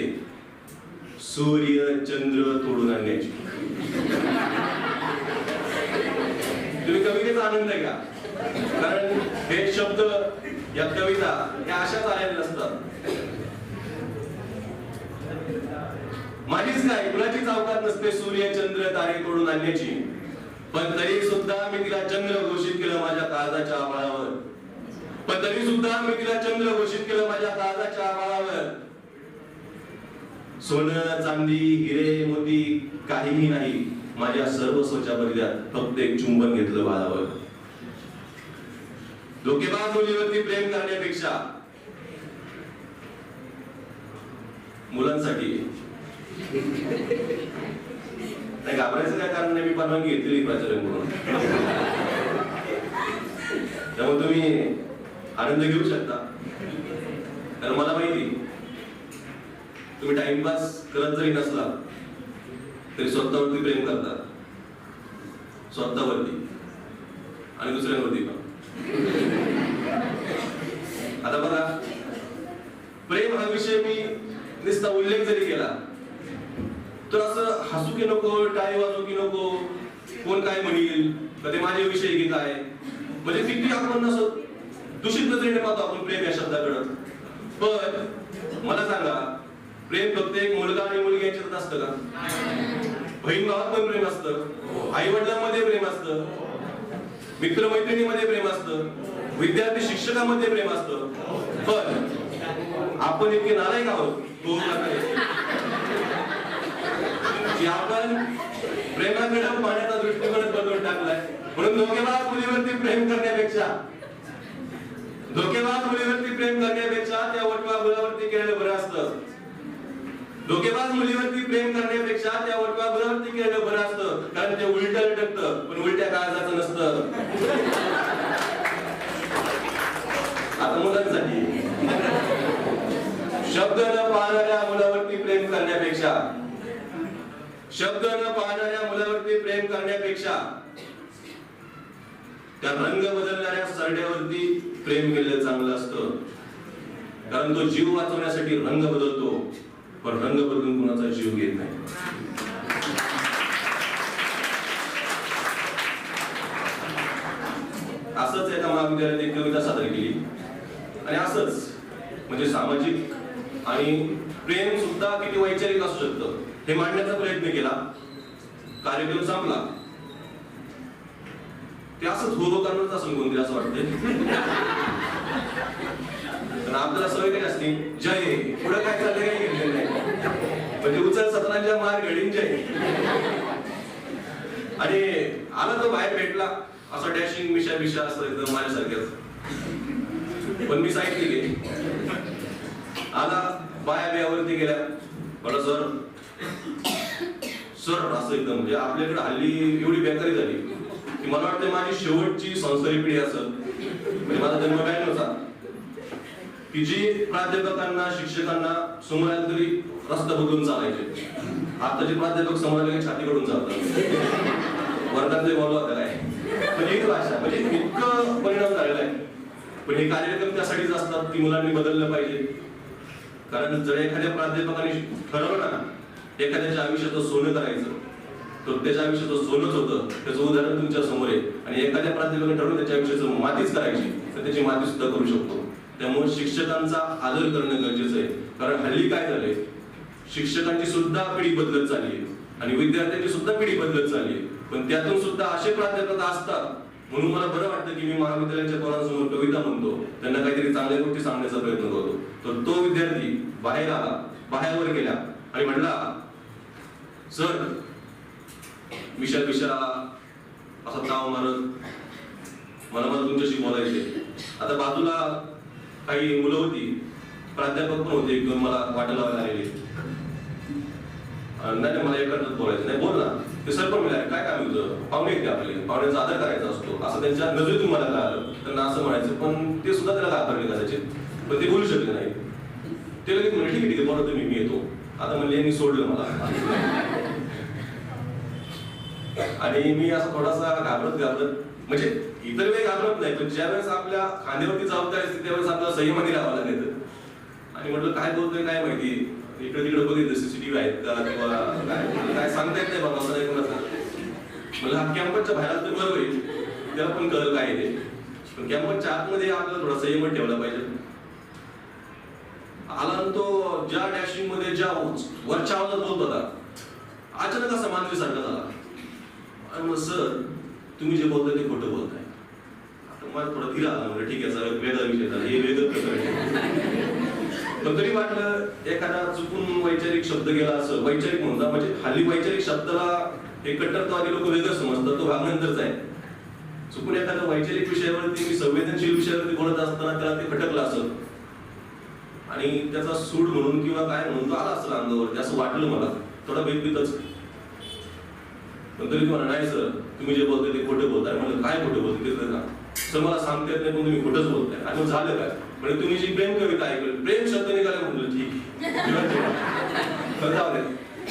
सूर्य चंद्र तोडून आणण्याची. तुम्ही कवितेचा आनंद आहे का? कारण हे शब्द या कविता या अशाच आलेल्या नसतात. माझीच काय कुणाची चौकात नसते सूर्य चंद्र तारे तोडून आणण्याची, पण तरी सुद्धा मी तिला चंद्र घोषित केलं माझ्या काळजाच्या आभाळावर. पण तरी सुद्धा मी तिला चंद्र घोषित केलं माझ्या काळजाच्या आभाळावर. सोनं चांदी हिरे मोती काहीही नाही, माझ्या सर्वस्वच्या बदल्यात फक्त एक चुंबन घेतलं बाळावर. धोकेबाज मुलीवरती प्रेम करण्यापेक्षा मुलांसाठी नाही घाबरायचं काय कारण नाही. मी परवानगी घेतलेली प्राचार्य म्हणून, त्यामुळे तुम्ही आनंद घेऊ शकता. कारण मला माहिती तुम्ही टाइमपास करत जरी नसला तरी स्वतःवरती प्रेम करतात, स्वतःवरती आणि दुसऱ्यांवरती पण. आता बघा, प्रेम हा विषय मी नुसता उल्लेख जरी केला तर असं हसू की नको, टाळी वाजू की नको, कोण काय म्हणेल, कधी माझे विषय की काय, म्हणजे किती आपण असं दूषित नजरेने पाहतो आपण प्रेम या शब्दाकडं. पण मला सांगा, प्रेम फक्त एक मुलगा आणि मुलगी यांच्यात असतं का? बहीण भावात पण प्रेम असतं, आई वडिलांमध्ये प्रेम असतं, मित्रमैत्रिणीमध्ये प्रेम असतं, विद्यार्थी शिक्षकांमध्ये प्रेम असतं. पण आपण इतके नालायक आहोत की आपण प्रेमाकडे पाण्याचा दृष्टिकोन बदलून टाकलाय. म्हणून धोकेबाज मुलीवरती प्रेम करण्यापेक्षा त्या वटवा गुलावरती केलेलं बरं असतं. धोकेबाज मुलीवरती प्रेम करण्यापेक्षा त्या वटवा गुलावरती केलेलं बरं असतं, कारण ते उलट लटकतं पण उलट्या काळजाचं नसतं. आता मुलांसाठी शब्द न पाहणाऱ्या मुलावरती प्रेम करण्यापेक्षा त्या रंग बदलणाऱ्या सरड्यावरती प्रेम केलेलं चांगलं असतं. कारण तो जीव वाचवण्यासाठी रंग बदलतो, पण रंग बदलून कुणाचा जीव घेत नाही. असंच एका महाविद्यालयात एक कविता सादर केली आणि असंच म्हणजे सामाजिक आणि प्रेम सुद्धा किती वैचारिक असू शकतं हे मांडण्याचा प्रयत्न केला. कार्यक्रम संपला. ते असंच हो करणारच असेल कोणतरी असं वाटतंय. पण आपल्याला सवय काय असते, जय पुढे काय चाललंय काही घेतलेलं नाही, म्हणजे उचल सतरांच्या मार घडीन जय. आणि आला तो बाहेर भेटला असं डॅशिंग मिशा मिशा असं एकदम माझ्यासारख्याच. पण मी साईड केली. आला बाया बियावरती गेल्या, मला सर असं एकदम म्हणजे आपल्याकडे हल्ली एवढी बेकारी झाली की मला वाटतं माझी शेवटची संस्कारी पिढी असेल. म्हणजे माझा जन्म 92चा, की जी प्राध्यापकांना शिक्षकांना समोर आले तरी रस्ता बदलून चालायचे. आताचे प्राध्यापक समोर आले छातीकडून चालतात, वर्गातले बोलवा होता काय. म्हणजे ही भाषा म्हणजे इतकं परिणाम झालेला आहे. पण हे कार्यक्रम त्यासाठीच असतात की मुलांनी बदललं पाहिजे. कारण जर एखाद्या प्राध्यापकाने ठरवलं ना एखाद्याच्या आयुष्याचं सोनं करायचं, तर त्याच्या आयुष्याचं सोनच होतं. त्याचं उदाहरण तुमच्या समोर आहे. आणि एखाद्या प्राध्यापकाने ठरवलं त्याच्या आयुष्याचं मातीच करायची, तर त्याची माती सुद्धा करू शकतो. त्यामुळे शिक्षकांचा आदर करणं गरजेचं आहे. कारण हल्ली काय झालंय, शिक्षकांची सुद्धा पिढी बदलत चालली आणि विद्यार्थ्यांची सुद्धा पिढी बदलत चालली. पण त्यातून सुद्धा असे प्राध्यापक असतात. म्हणून मला बरं वाटतं की मी महाविद्यालयाच्या पोरांसमोर कविता म्हणतो, त्यांना काहीतरी चांगल्या गोष्टी सांगण्याचा प्रयत्न करतो. तर तो विद्यार्थी बाहेर आला, बाहेरवर गेला आणि म्हणला, सर मिशा असा ताव मारत मला तुमच्याशी बोलायचे. आता बाजूला काही मुलं होती, प्राध्यापक पण होते, एक दोन मला वाटा लावायला आलेले. नाही मला एकाच बोलायचं नाही, बोल ना. ते सर पण मिळाले, काय काम होतं, पाहुणे येते आपले, पाहुण्याचा आदर करायचा असतो असं त्यांच्या नजरेतून मला कळालं. त्यांना असं म्हणायचं, पण ते सुद्धा त्याला घाबरले कदाचित, पण ते बोलू शकले नाही. ते लगेच म्हणजे ठीक आहे बोला तुम्ही, मी येतो. आता म्हणले यांनी सोडलं मला आणि मी असं थोडासा घाबरत म्हणजे इतर वेळी घाबरत नाही, पण ज्या वेळेस आपल्या खांद्यावरती जबाबदारी असते त्यावेळेस आपल्याला संयमाने राहावं लागेल. आणि म्हटलं काय बोलतोय काय माहिती, इकडे तिकडे बघितलं CCTV आहेत का किंवा काय सांगता येत नाही बाबा असं नाही कोणाचं. म्हणलं हा कॅम्पसच्या बाहेर तर बरोबर आहे, त्याला पण कळलं काय ते, पण कॅम्पसच्या आतमध्ये आपल्याला थोडासा संयम ठेवला पाहिजे. आला तो ज्या डॅशिंग मध्ये ज्या वरच्या आवाजात बोलत होता, अचानक असा मानवी सारखा झाला. आणि मग सर तुम्ही जे बोलताय ते खोटं बोलताय. आता मला थोडा धीर आला, म्हणजे ठीक आहे सर वेगळा विषय झाला, हे वेगळं प्रकरण. पण तरी वाटलं एखादा चुकून वैचारिक शब्द गेला असं, वैचारिक म्हणता म्हणजे हल्ली वैचारिक शब्दाला हे कट्टरतावादी लोक वेगळं समजतात, तो भाग नंतरचा आहे. चुकून एखाद्या वैचारिक विषयावरती मी संवेदनशील विषयावरती बोलत असताना त्याला ते खटकलं असं आणि त्याचा सूड म्हणून किंवा काय म्हणून तो आला असेल अंगावरती, असं वाटलं मला थोडा भीतभीतच. पण तरी म्हणा नाही सर तुम्ही जे बोलताय ते खोटं बोलताय. म्हणलं काय खोटं बोलते ते ना सर मला सांगता येत नाही पण तुम्ही खोटंच बोलताय. आणि मग झालं काय म्हणजे तुम्ही जी प्रेम कविता ऐकली, प्रेम शब्द निघाला म्हणलं ठीक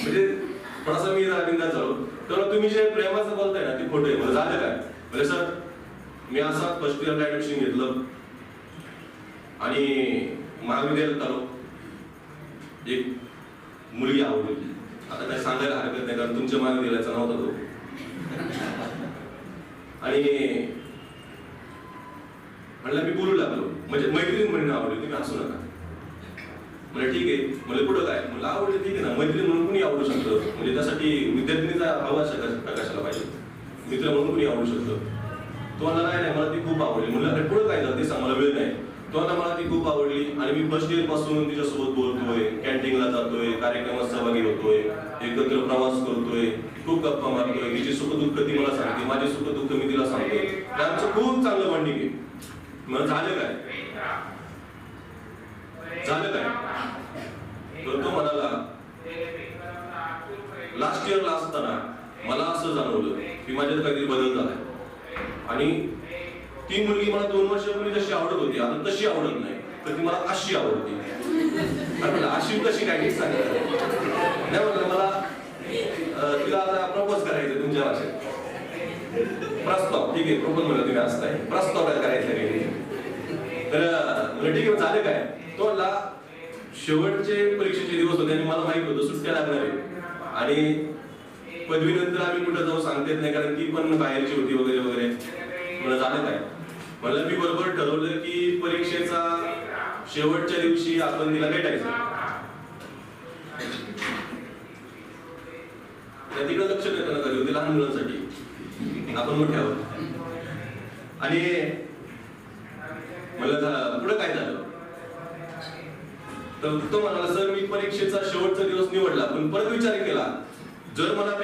म्हणजे थोडासा मी बिंदास झालो. तर तुम्ही जे प्रेमाचं बोलताय ना ते खोटं आहे. मला झालं काय म्हणजे सर मी असा फर्स्ट इयरला ऍडमिशन घेतलं आणि महाविद्यालयात आलो, एक मुलगी आवडली. आता काही सांगायला हरकत नाही कारण तुमच्या महाविद्यालयाचा नव्हता तो. आणि म्हणलं मी बोलू लागलो, म्हणजे मैत्रीण म्हणून आवडली, तुम्ही असू नका. म्हणजे ठीक आहे, म्हणजे पुढं काय मला आवडली ठीक आहे ना, मैत्रीण म्हणून कुणी आवडू शकतं. म्हणजे त्यासाठी विद्यार्थिनीचा हवा कशाला पाहिजे, मित्र म्हणून कुणी आवडू शकतं. तो मला नाही मला ती खूप आवडली. म्हणलं पुढं काय झालं ते सांग, मला वेळ नाही. तो मला ती खूप आवडली आणि मी फर्स्ट इयर पासून तिच्यासोबत बोलतोय, कॅन्टीनला जातोय, कार्यक्रमात सहभागी होतोय, एकत्र प्रवास करतोय, खूप गप्पा मारतोय. तिची सुखदुःख ती मला सांगते, माझे सुखदुःख मी तिला सांगतोय. आमचं खूप चांगलं बॉन्डिंग आहे. मग झालं काय तर तो म्हणाला लास्ट इयरला असताना मला असं जाणवलं की माझ्यात काहीतरी बदल झालाय आणि ती मुलगी मला 2 वर्षापूर्वी जशी आवडत होती आता तशी आवडत नाही, तर ती मला अशी आवडते. अशी कशी काय सांगितलं नाही म्हणलं मला तिला आता प्रपोज करायचं तुमच्या भाषेत. प्रस्ताव ठीक आहे, प्रपोज म्हणलं तुम्ही असताय प्रस्ताव काय करायचं तर ठीक आहे झालं काय. तो शेवटचे परीक्षेचे दिवस होते आणि मला माहित होतं सुट्ट्या लागणार आहे आणि पदवीनंतर आम्ही कुठं जाऊ सांगता येत नाही कारण ती पण बाहेरची होती वगैरे वगैरे. मला झालं काय मला मी बरोबर ठरवलं की परीक्षेचा शेवटच्या दिवशी आपण तिला भेटायचं. तिकडे लक्ष देताना कधी होते लहान मुलांसाठी आपण मोठे आहोत. आणि मला पुढे काय झालं तर तो म्हणाला सर मी परीक्षेचा शेवटचा दिवस निवडला पण परत विचार केला जर मला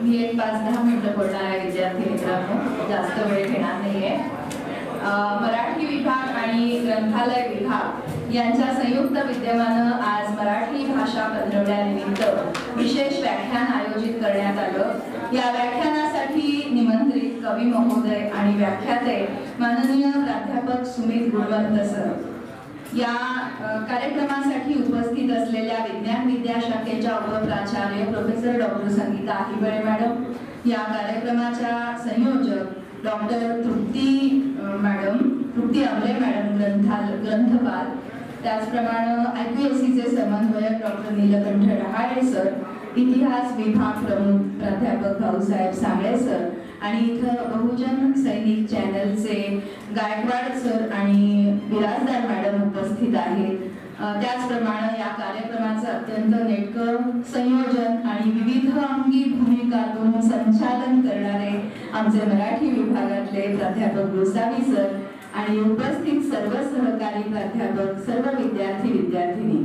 मी एक 5-10 मिनिटं बोलणार आहे विद्यार्थी मित्रांनो, जास्त वेळ घेणार नाहीये. मराठी विभाग आणि ग्रंथालय विभाग यांच्या संयुक्त विद्यमानं आज मराठी भाषा पंधरवड्यानिमित्त विशेष व्याख्यान आयोजित करण्यात आलं. या व्याख्यानासाठी निमंत्रित कवी महोदय आणि व्याख्याते माननीय प्राध्यापक सुमित गुणवंत सर. या कार्यक्रमासाठी उपस्थित असलेल्या विज्ञान विद्याशाखेच्या उपप्राचार्य प्रोफेसर डॉक्टर संगीता अहिवळे मॅडम, या कार्यक्रमाच्या संयोजक डॉक्टर तृप्ती अमरे मॅडम ग्रंथपाल, त्याचप्रमाणे IPSCचे समन्वयक डॉक्टर नीलकंठ डहाळे सर, इतिहास विभाग प्रमुख प्राध्यापक भाऊसाहेब सांगळे सर आणि इथं बहुजन सैनिक चॅनलचे गायकवाड सर आणि बिराजदार मॅडम उपस्थित आहेत. त्याचप्रमाणे या कार्यक्रमाचं अत्यंत नेटकं संयोजन आणि विविध अंगी भूमिकातून संचालन करणारे आमचे मराठी विभागातले प्राध्यापक गोसावी सर आणि उपस्थित सर्व सहकारी प्राध्यापक, सर्व विद्यार्थी विद्यार्थिनी.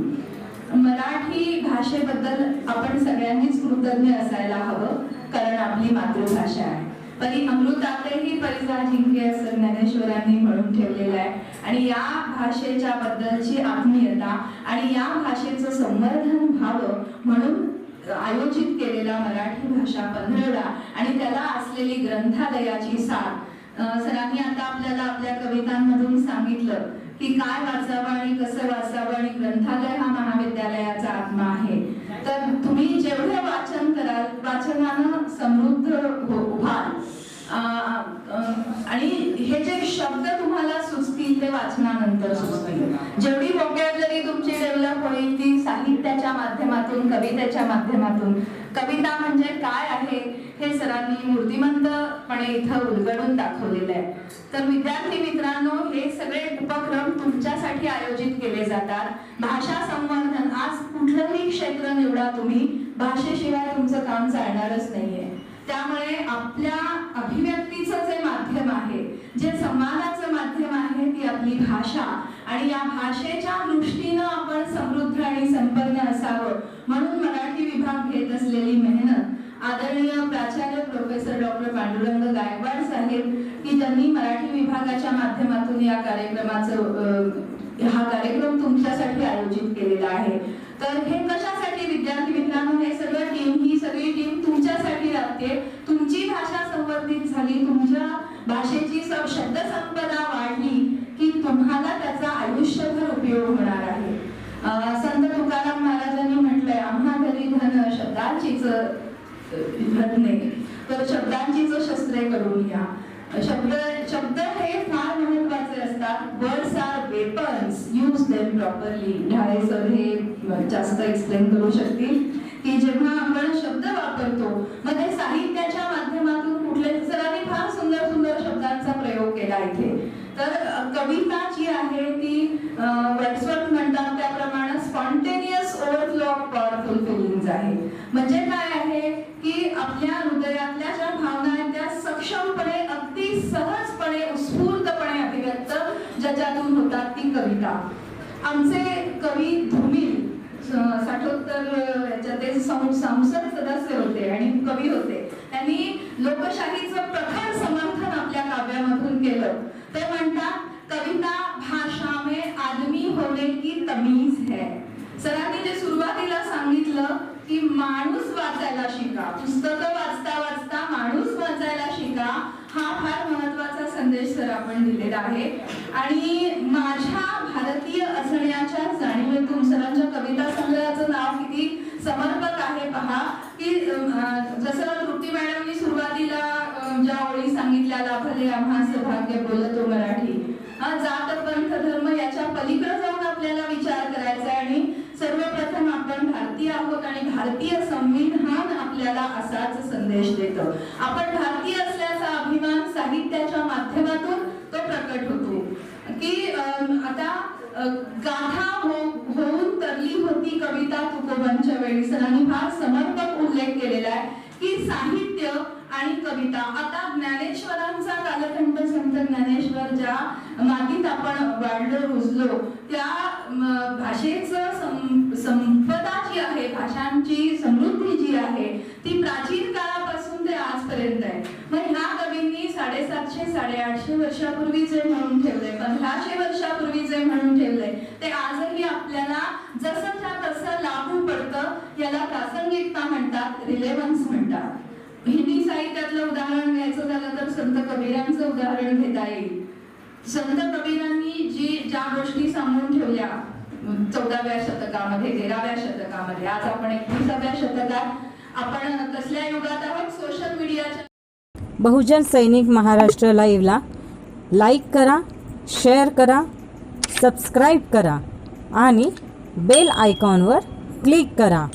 मराठी भाषेबद्दल आपण सगळ्यांनीच कृतज्ञ असायला हवं कारण आपली मातृभाषा आहे. परी अमृतातेही परिजा जिंके असं ज्ञानेश्वरांनी म्हणून ठेवलेलं आहे आणि या भाषेच्या बद्दलची आत्मीयता आणि या भाषेचं संवर्धन व्हावं म्हणून आयोजित केलेला मराठी भाषा पंधरवडा आणि त्याला असलेली ग्रंथालयाची साथ. सरांनी आता आपल्याला आपल्या कवितांमधून सांगितलं की काय वाचावं आणि कसं वाचावं आणि ग्रंथालय हा महाविद्यालयाचा आत्मा आहे. तर तुम्ही जेवढे वाचन कराल वाचनानं समृद्ध व्हाल आणि हे जे शब्द तुम्हाला सुचतील ते वाचनानंतर सुचतील. जेवढी वोकॅब्युलरी तुमची भाषेच्या माध्यमातून, कवितेच्या माध्यमातून, कविता म्हणजे काय आहे हे सरांनी मूर्तिमंतपणे इथं उलगडून दाखवलेलं आहे. तर विद्यार्थी मित्रांनो, हे सगळे उपक्रम तुमच्यासाठी आयोजित केले जातात. भाषा संवर्धन, आज कुठलंही क्षेत्र निवडा तुम्ही, भाषेशिवाय तुमचं काम चालणारच नाहीये. त्यामुळे आपल्या अभिव्यक्तीचं जे माध्यम आहे, जे संवादाचं माध्यम आहे, ती आपली भाषा, आणि या भाषेच्या दृष्टीनं आपण समृद्ध आणि संपन्न असावं म्हणून मराठी विभाग घेत असलेली मेहनत आदरणीय प्राचार्य प्रोफेसर डॉक्टर पांडुरंग गायकवाड साहेब, की त्यांनी मराठी विभागाच्या माध्यमातून या हा कार्यक्रम तुमच्यासाठी आयोजित केलेला आहे. तर हे कशासाठी विद्यार्थी मित्रांनो, हे सगळं ही सगळी टीम तुमच्यासाठी राहते. तुमची भाषा संवर्धित झाली, तुमच्या भाषेची शब्दसंपदा वाढली की तुम्हाला त्याचा आयुष्यभर उपयोग होणार आहे. संत तुकाराम महाराजांनी म्हटलंय, आम्हा घरी धन शब्दांचीच धन, तर शब्दांचीच शस्त्रे करून या. शब्द हे फार महत्वाचे असतात. Words are weapons, use them properly. ढाळे सर हे जास्त एक्सप्लेन करू शकतील की जेव्हा आपण शब्द वापरतो, मध्ये साहित्याच्या माध्यमातून कुठले, सरांनी फार सुंदर सुंदर शब्दांचा प्रयोग केला इथे. तर कविता जी आहे ती वर्ड्सवर्थ म्हणतात त्याप्रमाणे spontaneous overflow of powerful feelings आहे. म्हणजे काय आहे की आपल्या हृदयातल्या ज्या भावना आहेत त्या सक्षमपणे, अगदी सहजपणे, उत्स्फूर्तपणे अभिव्यक्त ज्याच्यातून होतात ती कविता. आमचे कवी धुमिल साठोत्तर ते संसद सदस्य होते आणि कवी होते. त्यांनी लोकशाहीचं प्रखर समर्थन आपल्या काव्यामधून केलं. ते म्हणतात, कविता भाषा में आदमी होने की तमीज है. सरांनी जे सुरुवातीला सांगितलं की माणूस वाचायला शिका, पुस्तकं वाचता वाचता माणूस वाचायला शिका, हा फार महत्वाचा संदेश सर आपण दिलेला आहे. आणि माझ्या भारतीय असण्याच्या जाणीवेतून, सरांच्या कविता संग्रहाचं नाव किती समर्पक आहे पहा, की जसं तृप्ती मॅडमनी सुरुवातीला ज्या ओळी सांगितल्या, लाभले आम्हास भाग्य बोलतो मराठी, जात पंथ धर्म याच्या पलीकडे जाऊन आपल्याला विचार करायचा आहे. आणि सर्वप्रथम आपण भारतीय आहोत आणि भारतीय संविधान आपल्याला असाच संदेश देतं. आपण भारतीय असल्याचा अभिमान साहित्याच्या माध्यमातून तो प्रकट होतो. की आता गाथा होऊन तरली होती कविता तुकोबांच्या वेळी, सरांनी फार समर्पक उल्लेख केलेला आहे की साहित्य आणि कविता. आता ज्ञानेश्वरांचा कालखंड, संत ज्ञानेश्वर ज्या मातीत आपण वाढलो रुजलो, त्या भाषेचं संपदा जी आहे, भाषांची समृद्धी जी आहे, ती प्राचीन काळापासून ते आजपर्यंत आहे. मग ह्या कवींनी 750-850 वर्षापूर्वी जे म्हणून ठेवलंय, 1500 वर्षापूर्वी जे म्हणून ठेवलंय, ते आजही आपल्याला जसंच्या तसं लागू पडतं. याला प्रासंगिकता म्हणतात, रिलेव्हन्स म्हणतात. हिंदी साहित्यातलं उदाहरण घ्यायचं झालं तर संत कबीरांचं उदाहरण घेता येईल. संत कबीरांनी ज्या गोष्टी सांगून ठेवल्या 14व्या शतकामध्ये, 13व्या शतकामध्ये, आज आपण 21व्या शतकात, आपण कसल्या युगात आहोत? सोशल मीडियाच्या. बहुजन सैनिक महाराष्ट्र लाईव्हला लाईक करा, शेअर करा, सबस्क्राईब करा आणि बेल आयकॉनवर क्लिक करा.